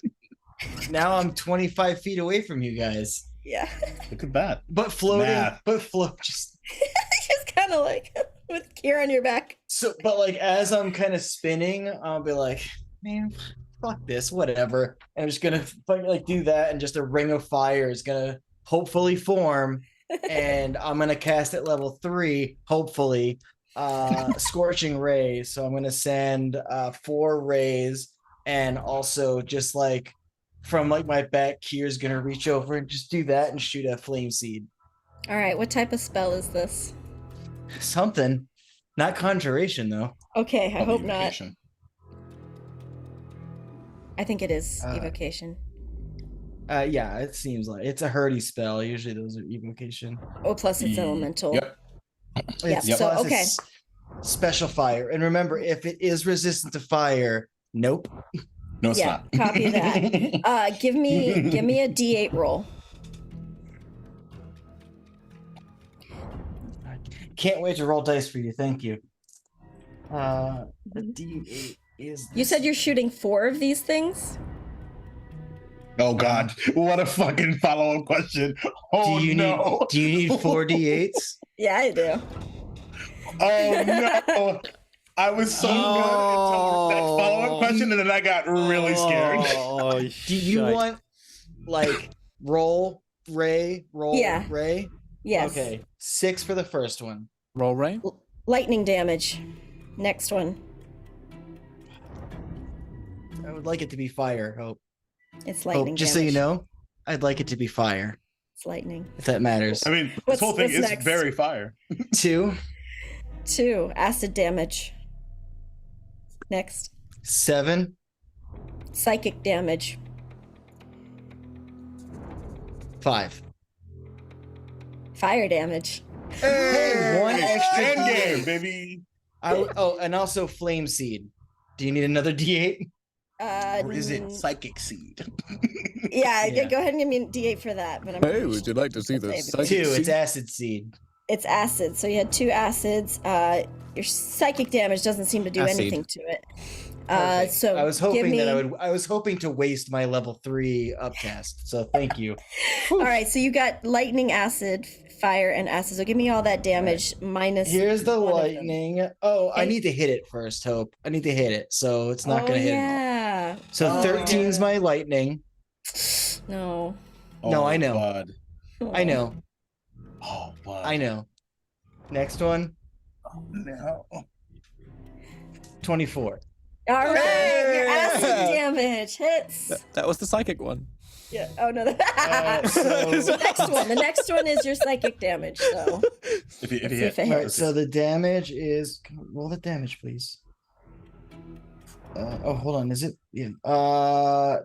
S2: Now I'm 25 feet away from you guys.
S1: Yeah.
S4: Look at that.
S2: But floating,
S4: Math.
S2: just
S1: Just kind of like with Kier on your back.
S2: so. But like as I'm kind of spinning, I'll be like, man, fuck this, whatever. And I'm just gonna like do that, and just a ring of fire is gonna hopefully form, and I'm gonna cast at level 3, hopefully, scorching ray. So I'm gonna send 4 rays, and also just like from like my back, Kier's gonna reach over and just do that and shoot a flame seed.
S1: All right. What type of spell is this?
S2: Something, not conjuration though.
S1: Okay. I hope not.
S4: Evocation.
S1: I think it is
S2: Uh,
S1: evocation.
S2: Yeah, it seems like it's a hurdy spell. Usually those are evocation.
S1: Oh, plus it's elemental.
S4: Yep.
S1: Yeah,
S2: It's
S1: so,
S2: plus
S1: okay.
S2: it's special fire. And remember, if it is resistant to fire, nope.
S4: No, it's
S1: Yeah,
S4: not.
S1: copy that. Give me a D8 roll.
S2: Can't wait to roll dice for you. Thank you. The D8 is.
S1: You said you're shooting 4 of these things?
S4: Oh God! What a fucking follow-up question. Oh
S2: do you
S4: no!
S2: need 4 D8s?
S1: Yeah, I do.
S4: Oh no! I was so good until that follow-up question, and then I got really scared.
S3: Oh,
S2: Do you want like roll ray?
S1: Yeah.
S2: Ray?
S1: Yes.
S2: Okay. 6 for the first one.
S5: Roll Ray.
S1: Lightning damage. Next one.
S2: I would like it to be fire. Hope.
S1: It's lightning
S2: Just
S1: damage.
S2: so you know, I'd like it to be fire,
S1: It's lightning.
S2: if that matters.
S4: I mean, this
S1: What's-
S4: whole thing
S1: what's
S4: is
S1: next?
S4: very fire.
S2: 2,
S1: 2. Acid damage. Next.
S2: 7,
S1: Psychic damage.
S2: 5.
S1: Fire damage.
S2: Hey, 1 extra
S4: End game,
S2: D8.
S4: baby.
S2: And also flame seed. Do you need another D8?
S4: Or is it psychic seed?
S1: Yeah,
S2: Yeah.
S1: go ahead and give me a D8 for that. But I'm
S5: Hey,
S1: pretty
S5: would you like to see the
S1: Save it.
S5: psychic
S2: 2. It's
S5: seed?
S2: acid seed.
S1: It's acid. So you had 2 acids. Your psychic damage doesn't seem to do
S5: Acid.
S1: anything to it.
S2: Perfect.
S1: So
S2: I was
S1: give
S2: hoping
S1: me...
S2: that I was hoping to waste my level 3 upcast. So thank you.
S1: All right, so you got lightning, acid, fire, and acid. So give me all that damage minus.
S2: Here's the
S1: one of them.
S2: lightning. Oh, I
S1: Okay.
S2: need to hit it first, Hope. I need to hit it. So it's not
S1: Oh,
S2: gonna hit.
S1: yeah.
S2: So
S1: Oh.
S2: 13's my lightning.
S1: No.
S2: No, I know.
S4: Bud.
S2: I know.
S4: Oh, bud.
S2: I know. Next one,
S4: Oh, no.
S2: 24.
S1: All right, your
S5: Hey!
S1: acid damage hits.
S5: That was the psychic one.
S1: Yeah. Oh no.
S2: so-
S1: The next one. The next one is your psychic damage. So
S4: If you
S1: Let's see
S4: hit.
S1: if it
S2: All right,
S1: hits.
S2: so the damage is roll the damage, please. Oh, hold on. Is it? Yeah.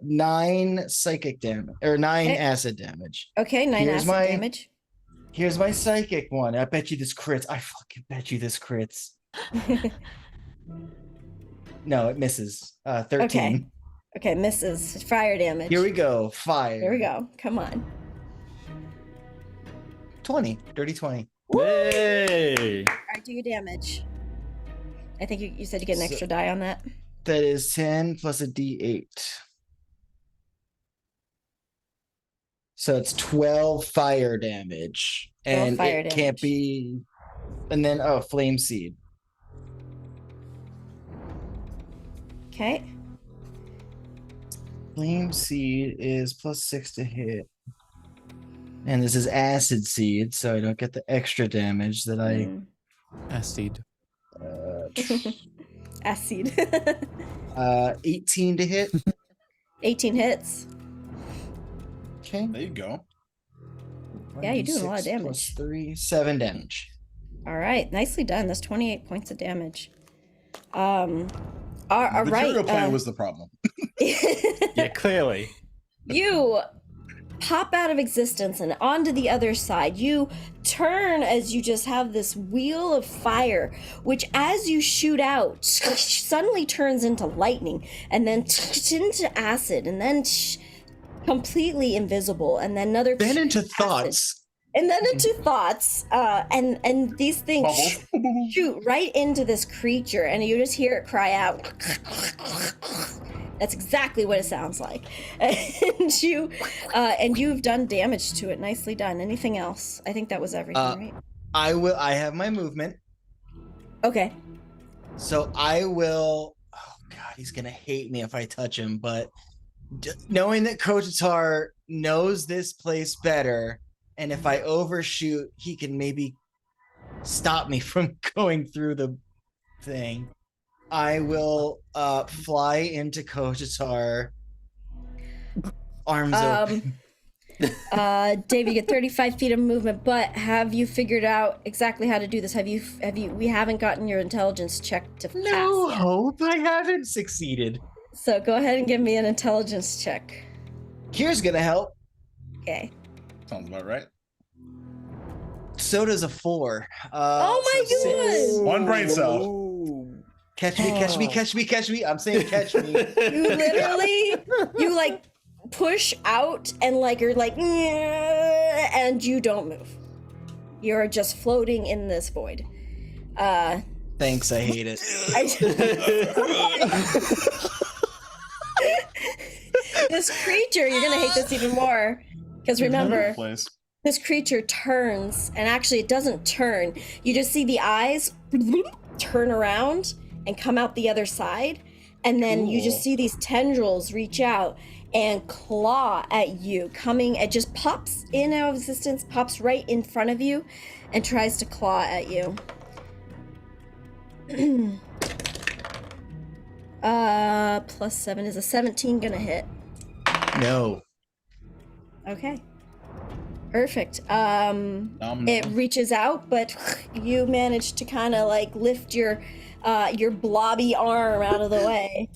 S2: 9 psychic damage or 9
S1: Okay.
S2: acid damage.
S1: okay, 9
S2: Here's
S1: acid
S2: my-
S1: damage.
S2: Here's my psychic one. I bet you this crits. I fucking bet you this crits. No, it misses. 13.
S1: Okay. Okay, misses. Fire damage.
S2: Here we go. Fire.
S1: Here we go. Come on.
S2: 20. Dirty 20.
S3: Yay!
S1: All right, do your damage. I think you said you get an
S2: So-
S1: extra die on that.
S2: That is 10 plus a d8. So it's 12 fire damage.
S1: 12
S2: And
S1: fire
S2: it can't
S1: damage.
S2: be. And then, flame seed.
S1: Okay.
S2: Flame seed is +6 to hit. And this is acid seed, so I don't get the extra damage that I.
S1: Mm.
S5: Acid.
S1: Acid.
S2: 18 to hit.
S1: 18 hits.
S2: Okay.
S4: There you go.
S1: Yeah, you're doing a lot of
S2: 1d6
S1: damage.
S2: plus 3, 7 damage.
S1: All right, nicely done. That's 28 points of damage. All
S4: The
S1: right.
S4: material plan was the problem.
S3: Yeah, clearly.
S1: You pop out of existence and onto the other side. You turn as you just have this wheel of fire, which as you shoot out, suddenly turns into lightning and then into acid and then completely invisible and then another
S2: Then into
S1: acid,
S2: thoughts.
S1: and then into thoughts. And these things
S4: Bubble.
S1: shoot right into this creature and you just hear it cry out. That's exactly what it sounds like. And you've done damage to it. Nicely done. Anything else? I think that was everything, right?
S2: I have my movement.
S1: Okay.
S2: So I will. Oh God, he's gonna hate me if I touch him. But knowing that Kotatar knows this place better, and if I overshoot, he can maybe stop me from going through the thing. I will fly into Kotatar. Arms open.
S1: Dave, you get 35 feet of movement, but have you figured out exactly how to do this? We haven't gotten your intelligence check to pass
S2: No
S1: yet.
S2: hope. I haven't succeeded.
S1: So go ahead and give me an intelligence check.
S2: Here's gonna help.
S1: Okay.
S4: Sounds about right.
S2: So does a 4.
S1: Oh my
S2: so 6.
S1: goodness!
S4: One brain cell.
S5: Ooh.
S2: Catch me, catch me, catch me, catch me. I'm saying catch me.
S1: You literally, you like push out and like you're like, "Nyeh," and you don't move. You're just floating in this void.
S2: Thanks, I hate it.
S1: This creature, you're gonna hate this even more. Because remember,
S4: Place.
S1: this creature turns, and actually it doesn't turn. You just see the eyes turn around and come out the other side. And then you just
S2: Cool.
S1: see these tendrils reach out and claw at you, coming, it just pops in out of existence, pops right in front of you, and tries to claw at you. +7 is a 17 gonna hit.
S2: No.
S1: Okay. Perfect.
S4: Nom,
S1: It
S4: nom.
S1: reaches out, but you manage to kind of like lift your blobby arm out of the way.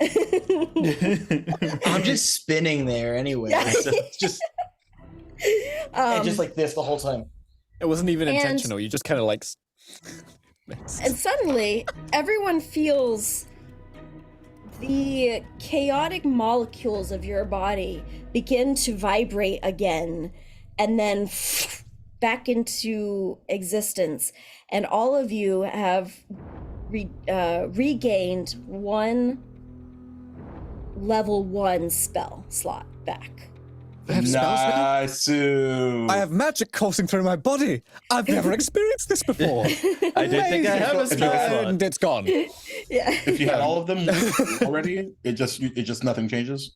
S2: I'm just spinning there anyway. So it's just and just like this the whole time.
S5: It wasn't even
S1: And-
S5: intentional. You just kind of like.
S1: And suddenly, everyone feels the chaotic molecules of your body begin to vibrate again and then back into existence. And all of you have regained one level 1 spell slot back.
S5: I have spells now?
S4: Nice.
S5: I have magic coursing through my body. I've never experienced this before.
S3: I don't think I have a
S4: Amazing.
S3: spell slot.
S5: And it's gone.
S1: Yeah.
S4: If you had all of them already, it just nothing changes.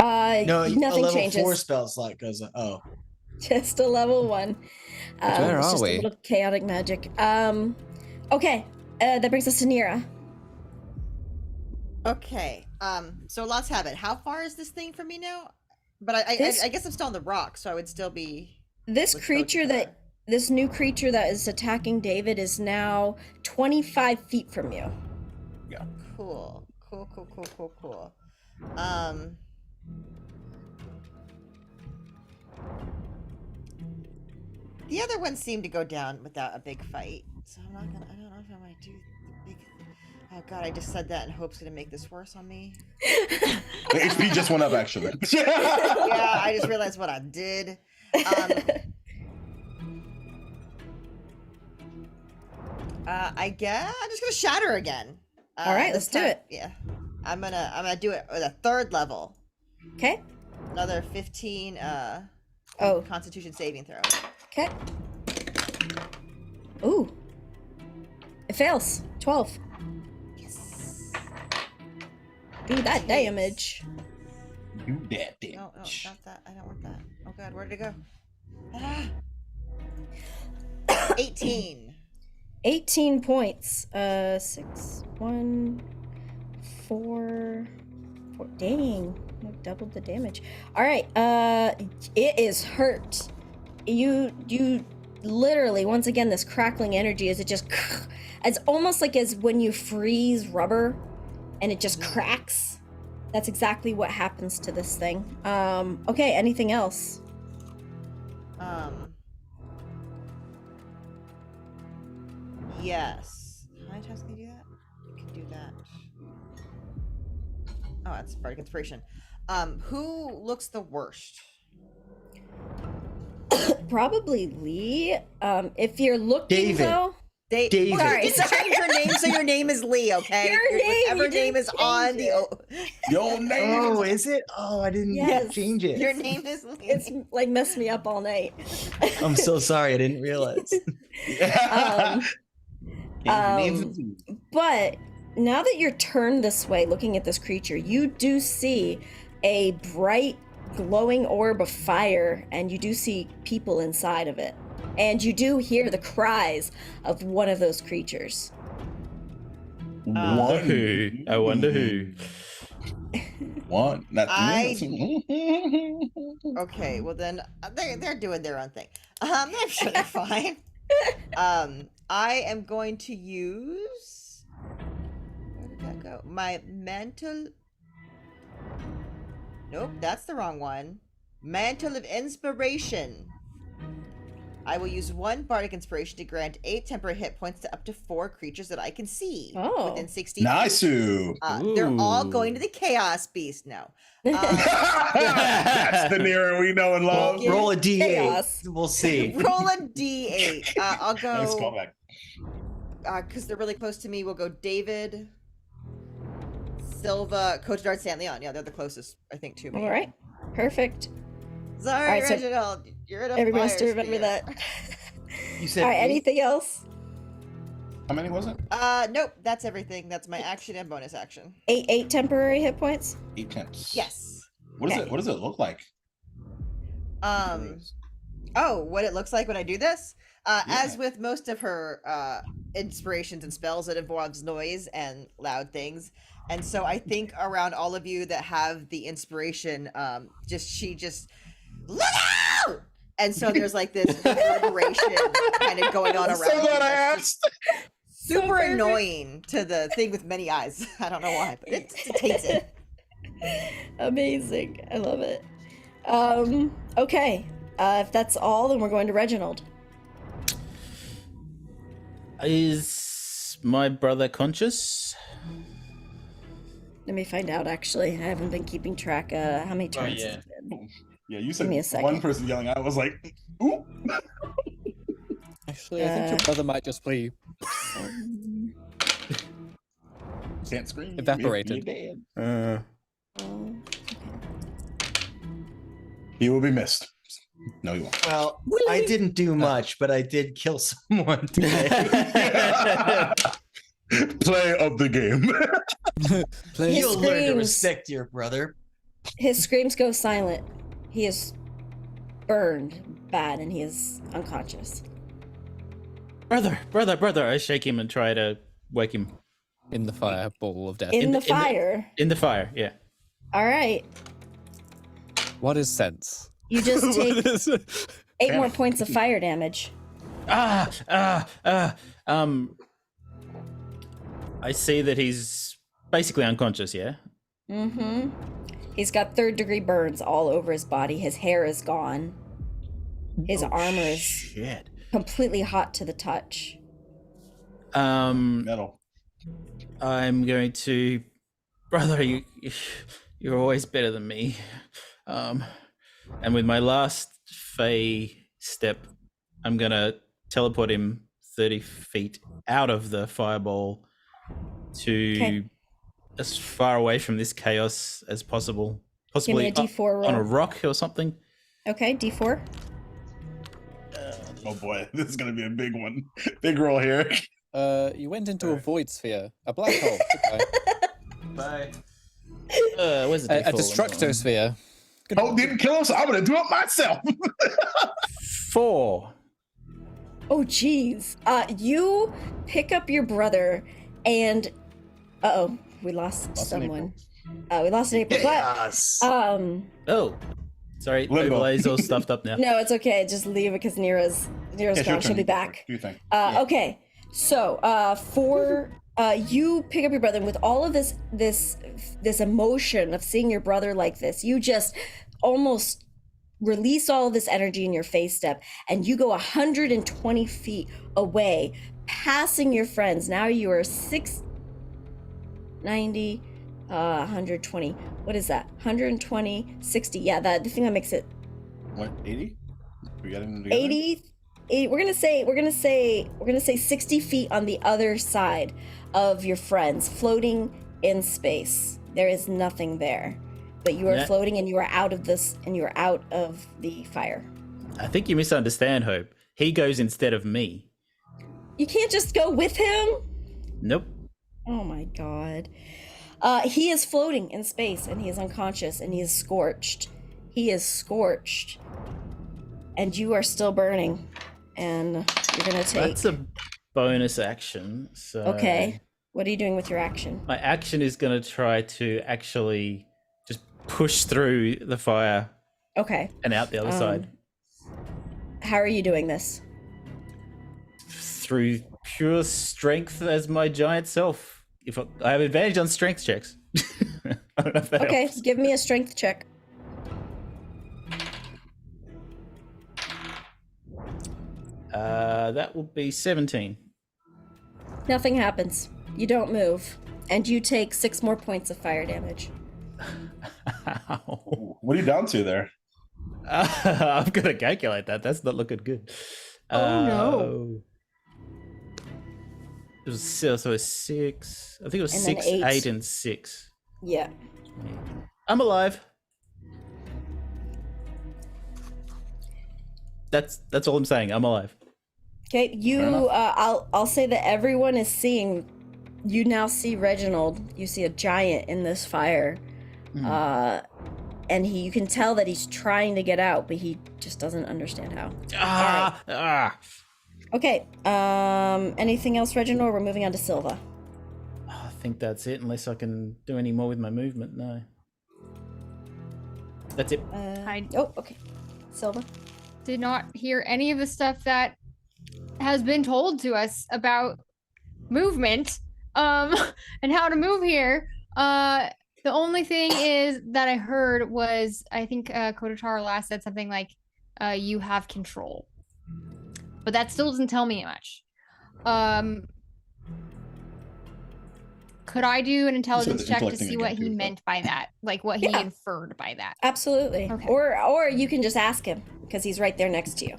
S2: No, a
S1: Nothing
S2: level
S1: changes.
S2: 4 spell slot goes. Oh,
S1: Just a level 1.
S5: Where
S1: it's
S5: are
S1: just
S5: we?
S1: a little chaotic magic. Okay, that brings us to Nira.
S7: Okay. So let's have it. How far is this thing from me now? But I
S1: This-
S7: guess I'm still on the rock, so I would still be.
S1: This
S7: With
S1: creature
S7: Kotatar.
S1: this new creature that is attacking David is now 25 feet from you.
S7: Cool. The other ones seem to go down without a big fight, so I'm not gonna. I don't know if I'm gonna do the big. Oh god, I just said that, and Hope's gonna make this worse on me.
S4: The HP just went up, actually.
S7: Yeah, I just realized what I did. I guess I'm just gonna shatter again.
S1: All right,
S7: this
S1: let's do
S7: time-
S1: it.
S7: Yeah, I'm gonna do it with a 3rd level.
S1: Okay.
S7: Another 15
S1: Oh,
S7: Constitution saving throw.
S1: okay. Ooh. It fails. 12.
S7: Yes.
S1: Do that
S7: Jeez.
S1: damage.
S4: Do that
S7: No,
S4: damage.
S7: not that. I don't want that. Oh god, where did it go? Ah. 18.
S1: 18 points. 6, 1, 4. Dang. I doubled the damage. All right. It is hurt. You literally, once again, this crackling energy as it just, it's almost like as when you freeze rubber and it just cracks. That's exactly what happens to this thing. Okay, anything else?
S7: Yes. How many times can you do that? You can do that. Oh, that's Bardic Inspiration. Who looks the worst?
S1: Probably Lee. If you're looking
S2: David.
S1: though.
S2: David.
S1: Sorry,
S7: Just change your name so your name is Lee, okay?
S1: Your name,
S7: Whatever
S1: you
S7: name is
S1: didn't
S7: on
S1: change
S7: the.
S1: it.
S4: Your name.
S2: Oh, is it? Oh, I didn't
S1: Yes.
S2: change it.
S7: Your name is Lee.
S1: It's like messed me up all night.
S2: I'm so sorry. I didn't realize.
S1: But now that you're turned this way, looking at this creature, you do see a bright, glowing orb of fire, and you do see people inside of it. And you do hear the cries of one of those creatures.
S4: One.
S3: Who? I wonder who.
S4: One. Not
S7: Okay, well then they're doing their own thing. I'm sure they're fine. I am going to use. Where did that go? My mantle. Nope, that's the wrong one. Mantle of Inspiration. I will use 1 Bardic Inspiration to grant 8 temporary hit points to up to 4 creatures that I can see within 60 feet.
S4: Nice.
S7: They're all
S3: Ooh.
S7: going to the Chaos Beast now.
S4: That's the Nira we know and love.
S1: Yeah.
S2: Roll a d8.
S1: Chaos.
S2: We'll see.
S7: Roll a d8. I'll
S4: Nice
S7: go
S4: callback.
S7: because they're really close to me. We'll go David, Silva, Kotatar, San Leon. Yeah, they're the closest, I think, to me.
S1: All right, perfect.
S7: Sorry,
S1: All right, so
S7: Reginald. You're in a
S1: Everybody has to
S7: fire
S1: remember
S7: sphere.
S1: that.
S2: You said
S1: All right,
S2: eight?
S1: anything else?
S4: How many was it?
S7: Nope. That's everything. That's my action and bonus action.
S1: 8 temporary hit points.
S4: 8 tenths.
S7: Yes.
S4: What is
S1: Okay.
S4: it? What does it look like?
S7: Oh, what it looks like when I do this? As
S4: Yeah.
S7: with most of her inspirations and spells, it involves noise and loud things. And so I think around all of you that have the inspiration, she just look out! And so there's like this reverberation kind of going on
S4: I'm
S7: around.
S4: so
S7: you
S4: glad I
S7: that's just
S4: asked.
S7: super
S1: perfect.
S7: annoying to the thing with many eyes. I don't know why, but it takes it.
S1: Amazing. I love it. Okay. If that's all, then we're going to Reginald.
S3: Is my brother conscious?
S1: Let me find out, actually. I haven't been keeping track how many turns
S3: yeah.
S1: it's been.
S4: Yeah, you
S1: Give me a
S4: said
S1: second.
S4: one person yelling. I was like, ooh.
S5: Actually, I think your brother might just be
S4: Can't scream.
S5: Evaporated.
S4: You're dead.
S1: Oh,
S4: He will be missed. No, he won't.
S2: Well, I didn't do much, but I did kill someone today.
S4: Play of the game.
S5: Please.
S2: You'll learn to
S1: screams.
S2: respect your brother.
S1: His screams go silent. He is burned bad and he is unconscious.
S3: Brother! I shake him and try to wake him.
S5: In the fireball of death.
S1: In the
S3: the-
S1: fire.
S3: In the fire, yeah.
S1: All right.
S5: What is sense?
S1: You just
S5: What
S1: take
S5: is it?
S1: 8 more points of fire damage.
S3: I see that he's basically unconscious, yeah?
S1: Mm-hmm. He's got 3rd-degree burns all over his body. His hair is gone. His armor is
S3: Shit.
S1: completely hot to the touch.
S4: Metal.
S3: I'm going to, brother. You're always better than me. And with my last Fey step, I'm gonna teleport him 30 feet out of the fireball to
S1: Okay.
S3: as far away from this chaos as possible.
S1: Give me
S3: Possibly
S1: a D4
S3: on a
S1: roll.
S3: rock or something.
S1: Okay, D4.
S4: Oh boy, this is gonna be a big one. Big roll here.
S5: You went into a void sphere, a black hole. Goodbye.
S3: Bye. Where's the
S5: A
S3: D4?
S5: destructo sphere.
S4: Oh, didn't kill him, so I'm gonna do it myself.
S3: 4.
S1: Oh, geez. You pick up your brother and... Uh-oh, we lost someone. We lost an April,
S2: Yes.
S1: but...
S3: Oh, sorry.
S4: Limbo.
S3: Overlay's all stuffed up now.
S1: No, it's okay. Just leave it because Nira's
S4: Yeah,
S1: gone. She'll
S4: turn.
S1: be back.
S4: Do you think?
S1: Okay, so you pick up your brother, and with all of this emotion of seeing your brother like this, you just almost release all of this energy in your face step, and you go 120 feet away, passing your friends. Now you are 90, 120. What is that? 120, 60. Yeah, the thing that makes it
S4: What? 80? We got him together?
S1: 80. We're gonna say 60 feet on the other side of your friends, floating in space. There is nothing there, but you are
S3: Yeah.
S1: floating, and you are out of this, and you are out of the fire.
S3: I think you misunderstand, Hope. He goes instead of me.
S1: You can't just go with him.
S3: Nope.
S1: Oh my god. He is floating in space, and he is unconscious, and he is scorched. He is scorched, and you are still burning, and you're gonna take.
S3: That's a bonus action. So
S1: Okay. What are you doing with your action?
S3: my action is going to try to actually just push through the fire
S1: Okay.
S3: and out the other side
S1: How are you doing this?
S3: through pure strength as my giant self. If I have advantage on strength checks. I don't know if that
S1: Okay,
S3: helps.
S1: give me a strength check.
S3: That will be 17.
S1: Nothing happens. You don't move, and you take 6 more points of fire damage.
S3: Ow.
S4: What are you down to there?
S3: I'm gonna calculate that. That's not looking good.
S1: Oh, no.
S3: It was so it was 6. I think it was
S1: And then
S3: 6,
S1: 8.
S3: 8, and 6.
S1: Yeah.
S3: I'm alive. That's all I'm saying. I'm alive.
S1: Okay,
S4: Fair
S1: you.
S4: enough.
S1: I'll say that everyone is seeing. You now see Reginald. You see a giant in this fire, and you can tell that he's trying to get out, but he just doesn't understand how.
S3: Ah.
S1: Okay. Anything else, Reginald? Or we're moving on to Silva.
S3: I think that's it. Unless I can do any more with my movement. No. That's it.
S1: Oh, okay. Silva.
S6: Did not hear any of the stuff that has been told to us about movement and how to move here. The only thing is that I heard was, I think Kotatar last said something like you have control, but that still doesn't tell me much. Could I do an intelligence check to
S4: intellect thing
S6: see
S4: again,
S6: what he
S4: too, but-
S6: meant by that, like what he
S1: Yeah.
S6: inferred by that?
S1: Absolutely.
S6: Okay.
S1: Or you can just ask him because he's right there next to you.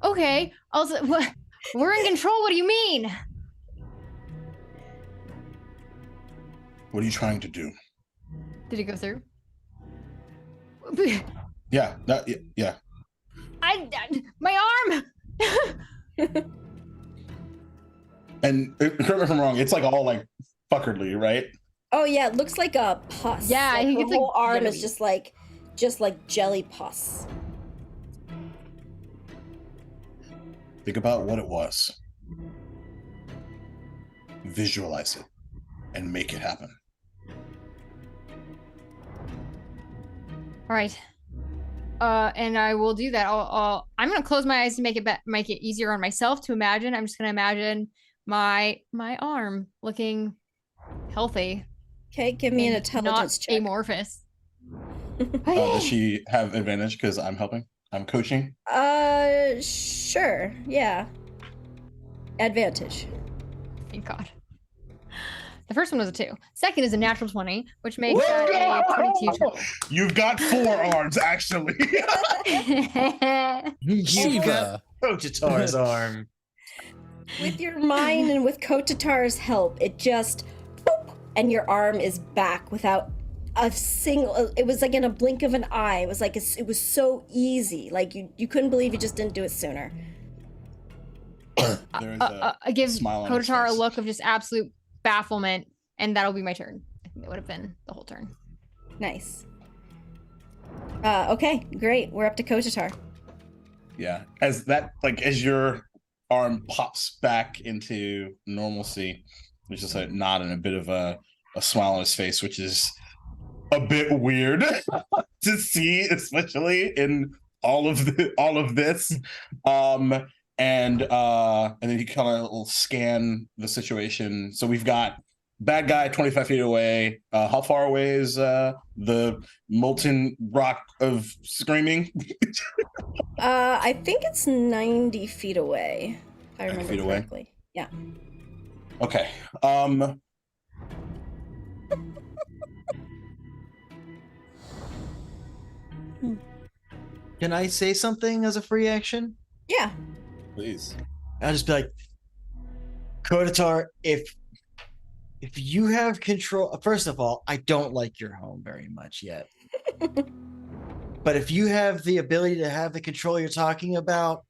S6: Okay. Also, we're in control. What do you mean?
S4: What are you trying to do?
S6: Did it go through?
S4: Yeah, yeah.
S6: My arm.
S4: And correct me if I'm wrong, it's like all like fuckeredly, right?
S1: Oh yeah, it looks like a pus.
S6: Yeah, I
S1: like
S6: think
S1: her
S6: it's, like,
S1: whole arm is
S6: yellowy.
S1: just like jelly pus.
S4: Think about what it was. Visualize it and make it happen.
S6: All right. And I will do that. I'm gonna close my eyes to make it easier on myself to imagine. I'm just gonna imagine my arm looking healthy.
S1: Okay, give me an
S6: and
S1: intelligence
S6: not
S1: check.
S6: amorphous.
S4: Does she have advantage because I'm helping? I'm coaching.
S1: Sure. Yeah. Advantage.
S6: Thank God. The first one was a 2. Second is a natural 20, which makes
S4: Let's
S6: that a 22
S4: go!
S6: total.
S4: You've got 4 arms, actually.
S2: You've
S5: Shiva.
S2: got Kotatar's arm.
S1: With your mind and with Kotatar's help, it just boop, and your arm is back without a single. It was like in a blink of an eye. It was like it was so easy. Like you couldn't believe you just didn't do it sooner.
S4: There's a
S6: I give
S4: smile on his
S6: Kotatar a
S4: face.
S6: look of just absolute bafflement, and that'll be my turn. I think it would have been the whole turn.
S1: Nice. Okay, great. We're up to Kotatar.
S4: Yeah, as your arm pops back into normalcy, there's just a nod and a bit of a smile on his face, which is a bit weird to see, especially in all of this. And then he kind of will scan the situation. So we've got bad guy 25 feet away. How far away is the molten rock of screaming?
S1: I think it's 90 feet away. If I
S4: 90
S1: remember
S4: feet away?
S1: correctly. Yeah.
S4: Okay.
S2: Can I say something as a free action?
S1: Yeah.
S4: Please.
S2: I'll just be like, Kotatar, if you have control, first of all, I don't like your home very much yet. But if you have the ability to have the control you're talking about,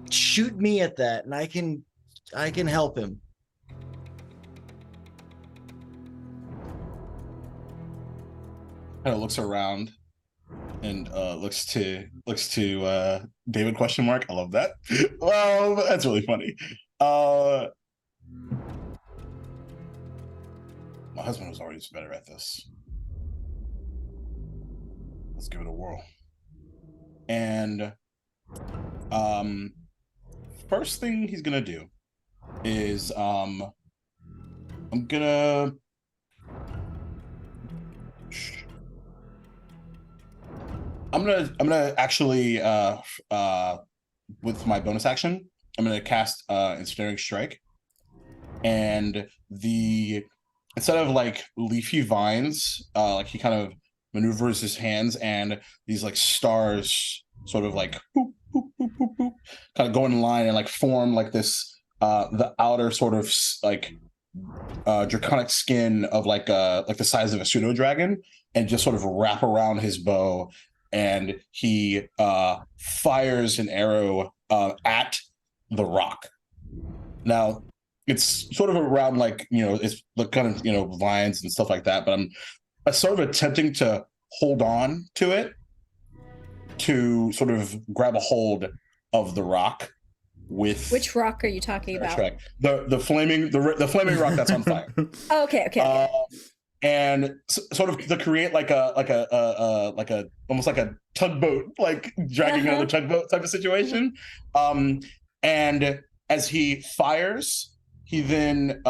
S2: shoot me at that and I can help him.
S4: Kind of looks around and looks to David question mark. I love that. Well, that's really funny. My husband was always better at this. Let's give it a whirl. And first thing he's gonna do is I'm gonna actually with my bonus action, I'm gonna cast Ensnaring Strike, and instead of like leafy vines, like he kind of maneuvers his hands, and these like stars sort of like boop, boop, boop, boop, boop, kind of go in line and like form like this the outer sort of like draconic skin of like the size of a pseudo dragon, and just sort of wrap around his bow, and he fires an arrow at the rock. Now it's sort of around like, it's the kind of, vines and stuff like that, but I'm sort of attempting to hold on to it to sort of grab a hold of the rock with.
S1: Which rock are you talking about?
S4: The flaming rock that's on fire.
S1: Oh, okay.
S4: And sort of to create like a almost like a tugboat, like dragging another tugboat type of situation. And as he fires, he then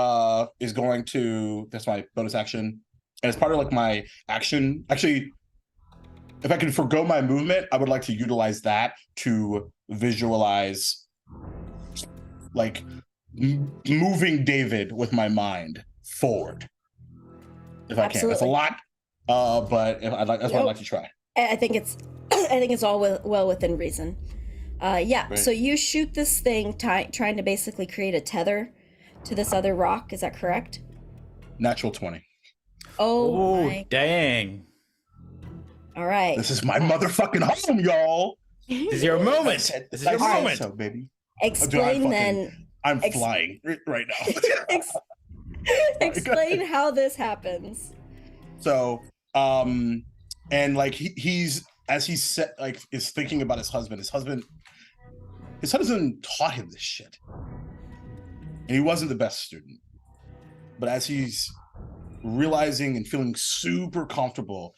S4: is going to, that's my bonus action, and as part of like my action, actually, if I can forgo my movement, I would like to utilize that to visualize like moving David with my mind forward. If I can, that's a lot, but that's what I'd like to try.
S1: I think it's all well within reason. Yeah.
S4: Right.
S1: So you shoot this thing, trying to basically create a tether to this other rock. Is that correct?
S4: Natural 20.
S1: Oh my.
S3: Dang.
S1: All right.
S4: This is my motherfucking home, y'all.
S3: This is your moment. This is your moment.
S4: So, baby.
S1: Explain then.
S4: I'm flying right now.
S1: Explain how this happens.
S4: So, and like he's as he set like is thinking about his husband taught him this shit, and he wasn't the best student. But as he's realizing and feeling super comfortable,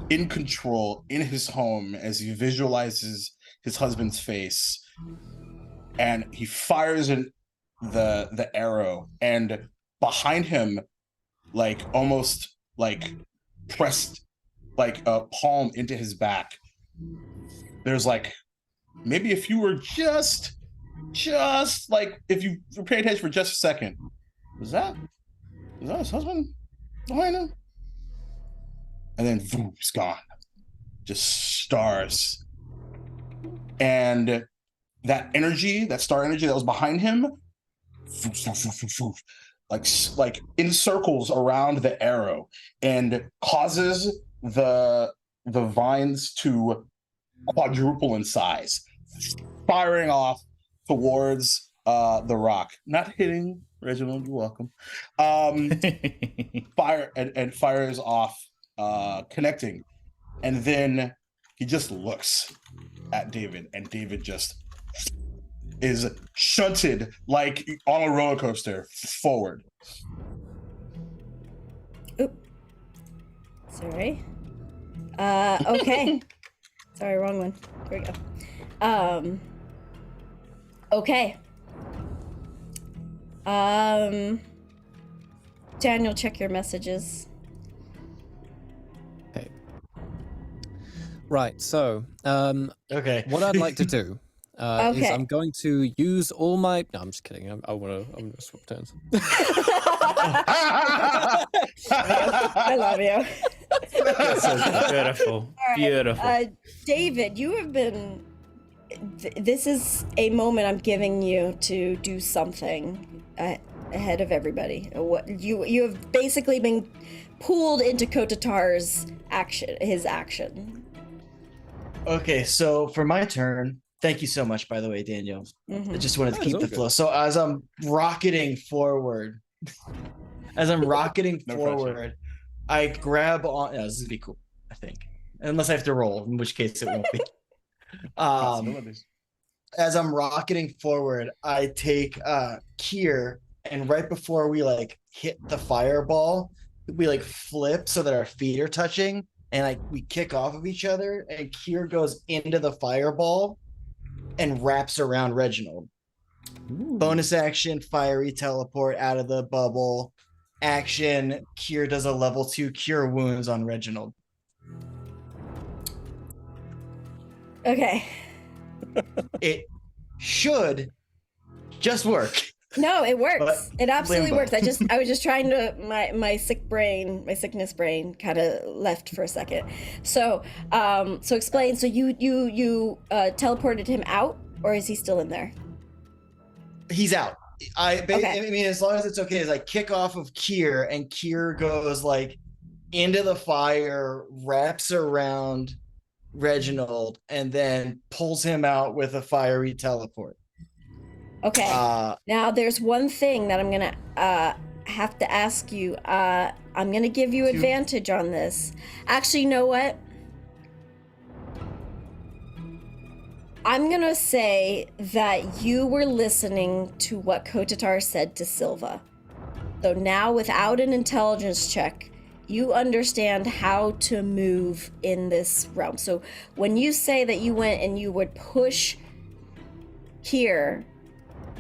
S4: in control in his home, as he visualizes his husband's face, and he fires the arrow, and behind him, like almost like pressed like a palm into his back, there's like maybe if you were just like if you were paying attention for just a second, is that his husband behind him? And then boom, he's gone. Just stars. And that energy, that star energy that was behind him, like encircles around the arrow and causes the vines to quadruple in size, firing off towards the rock. Not hitting Reginald, you're welcome. Fires off, connecting, and then he just looks at David, and David just is shunted like on a roller coaster forward.
S1: Oop. Sorry. Okay. Sorry, wrong one. Here we go. Okay. Daniel, check your messages.
S5: Okay. Right, so,
S2: Okay.
S5: what I'd like to do is
S1: Okay.
S5: I'm going to use all my... No, I'm just kidding. I'm gonna swap turns.
S1: I love you.
S3: Beautiful. Beautiful.
S1: David, you have been. This is a moment I'm giving you to do something ahead of everybody. What you have basically been pulled into Kotatar's action. His action.
S2: Okay, so for my turn, thank you so much, by the way, Daniel. I just wanted to
S5: That's
S2: keep
S5: all
S2: the
S5: good.
S2: flow. So as I'm rocketing forward,
S4: No
S2: forward, I grab on. Yeah, this is gonna be cool, I think. Unless I have to roll, in which case it won't be.
S4: Possibilities.
S2: As I'm rocketing forward, I take Kier, and right before we like hit the fireball, we like flip so that our feet are touching, and like we kick off of each other, and Kier goes into the fireball and wraps around Reginald. Bonus action, fiery teleport out of the bubble. Action, Kier does a level 2 cure wounds on Reginald.
S1: Okay.
S2: It should just work.
S1: No, it works.
S2: But
S1: It absolutely
S2: limbo.
S1: works. I was just trying to my sickness brain kind of left for a second. So explain. So you teleported him out, or is he still in there?
S2: He's out.
S1: Okay.
S2: I mean, as long as it's okay, as I kick off of Kier, and Kier goes like into the fire, wraps around Reginald, and then pulls him out with a fiery teleport.
S1: Okay. Now there's one thing that I'm gonna have to ask you. I'm gonna give you advantage on this. Actually, you know what? I'm gonna say that you were listening to what Kotatar said to Silva. So now, without an intelligence check, you understand how to move in this realm. So when you say that you went and you would push here,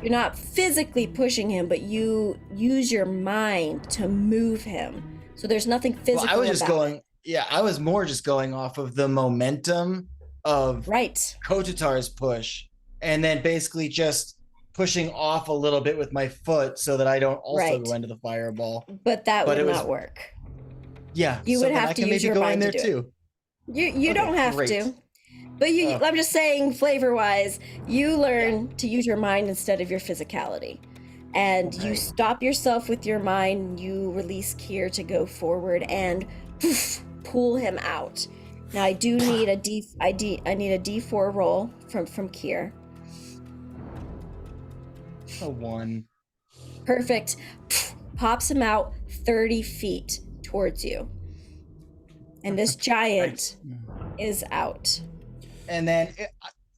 S1: you're not physically pushing him, but you use your mind to move him. So there's nothing physical.
S2: Well, I was just
S1: about
S2: going. Yeah, I was more just going off of the momentum of
S1: right.
S2: Kotatar's push, and then basically just pushing off a little bit with my foot so that I don't also
S1: Right.
S2: go into the fireball.
S1: But that
S2: But
S1: would
S2: it was-
S1: not work.
S2: Yeah,
S1: You
S2: so
S1: would
S2: then
S1: have
S2: I
S1: to
S2: can
S1: use
S2: maybe
S1: your
S2: go
S1: mind
S2: in
S1: to
S2: there
S1: do it.
S2: too.
S1: You
S2: Okay,
S1: don't have
S2: great.
S1: to. But
S2: Oh.
S1: I'm just saying, flavor-wise, you learn to use your mind instead of your physicality. And you
S2: Okay.
S1: stop yourself with your mind, you release Kier to go forward and poof, pull him out. Now I do need a need a D4 roll from Kier.
S2: A 1.
S1: Perfect. Pops him out 30 feet towards you. And this giant is out.
S2: And then,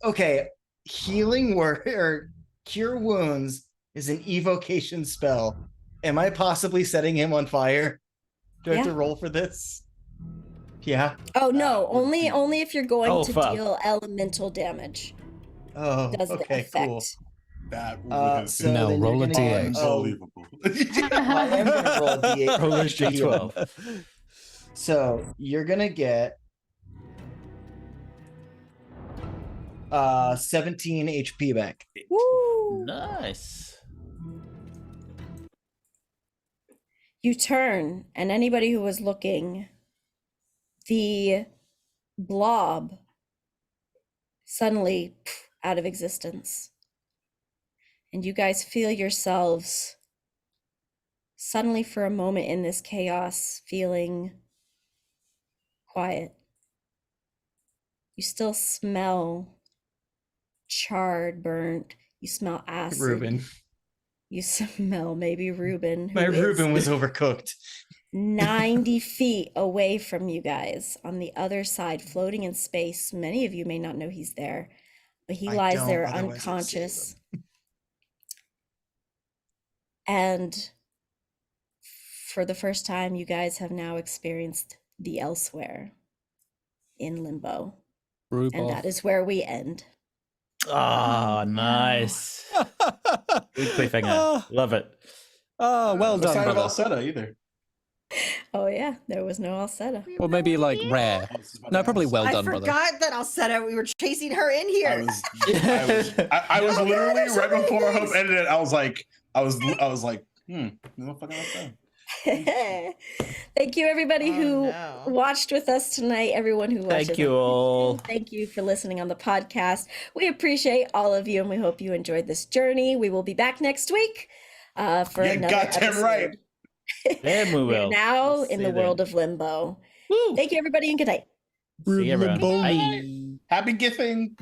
S2: okay, healing word or cure wounds is an evocation spell. Am I possibly setting him on fire? Do I have
S1: Yeah.
S2: to roll for this? Yeah.
S1: Oh no, only if you're going
S3: Oh,
S1: to
S3: fuck.
S1: deal elemental damage.
S2: Oh,
S1: Does the
S2: okay,
S1: effect.
S2: cool.
S4: That would have
S2: So
S4: been
S5: Now
S2: then you're
S5: roll a
S2: gonna get-
S5: D8.
S2: Oh,
S4: unbelievable.
S2: well, I am gonna roll a D8.
S3: Roll a
S2: extra heal.
S3: D12.
S2: So you're gonna get 17 HP back.
S1: Woo!
S3: Nice.
S1: You turn, and anybody who was looking, the blob suddenly out of existence. And you guys feel yourselves suddenly for a moment in this chaos feeling quiet. You still smell charred, burnt. You smell acid.
S2: Reuben.
S1: You smell maybe Reuben.
S2: My
S1: who is
S2: Reuben was overcooked.
S1: 90 feet away from you guys on the other side, floating in space. Many of you may not know he's there, but he
S2: I
S1: lies
S2: don't,
S1: there
S2: otherwise I'd save
S1: unconscious. And for the first time, you guys have now experienced the elsewhere in limbo. And that is where we end.
S3: Ah, nice. Good cliffhanger.
S5: Oh.
S3: Love it.
S5: Oh, well
S4: No
S5: done,
S4: sign of
S5: brother.
S4: Alseta either.
S1: Oh yeah, there was no Alseta.
S5: Or maybe like rare.
S4: I was about
S5: No,
S4: to
S5: probably
S4: ask.
S5: well
S7: I
S5: done, brother.
S7: forgot that Alseta. We were chasing her in
S4: I
S7: here.
S4: was literally right before Hope ended it. I was like, no fucking Alseta.
S1: Thank you, everybody
S7: Oh,
S1: who
S7: no.
S1: watched with us tonight. Everyone who watched.
S3: Thank you all.
S1: Thank you for listening on the podcast. We appreciate all of you, and we hope you enjoyed this journey. We will be back next week for
S4: Yeah,
S1: another
S4: goddamn
S1: episode.
S4: right.
S3: Then we
S1: We're
S3: will.
S1: now
S3: We'll
S1: in
S3: see
S1: the
S3: you
S1: world
S3: then.
S1: of limbo.
S3: Woo.
S1: Thank you, everybody, and good night.
S3: See you, everyone.
S5: Limbo.
S3: Bye.
S4: Happy gifting.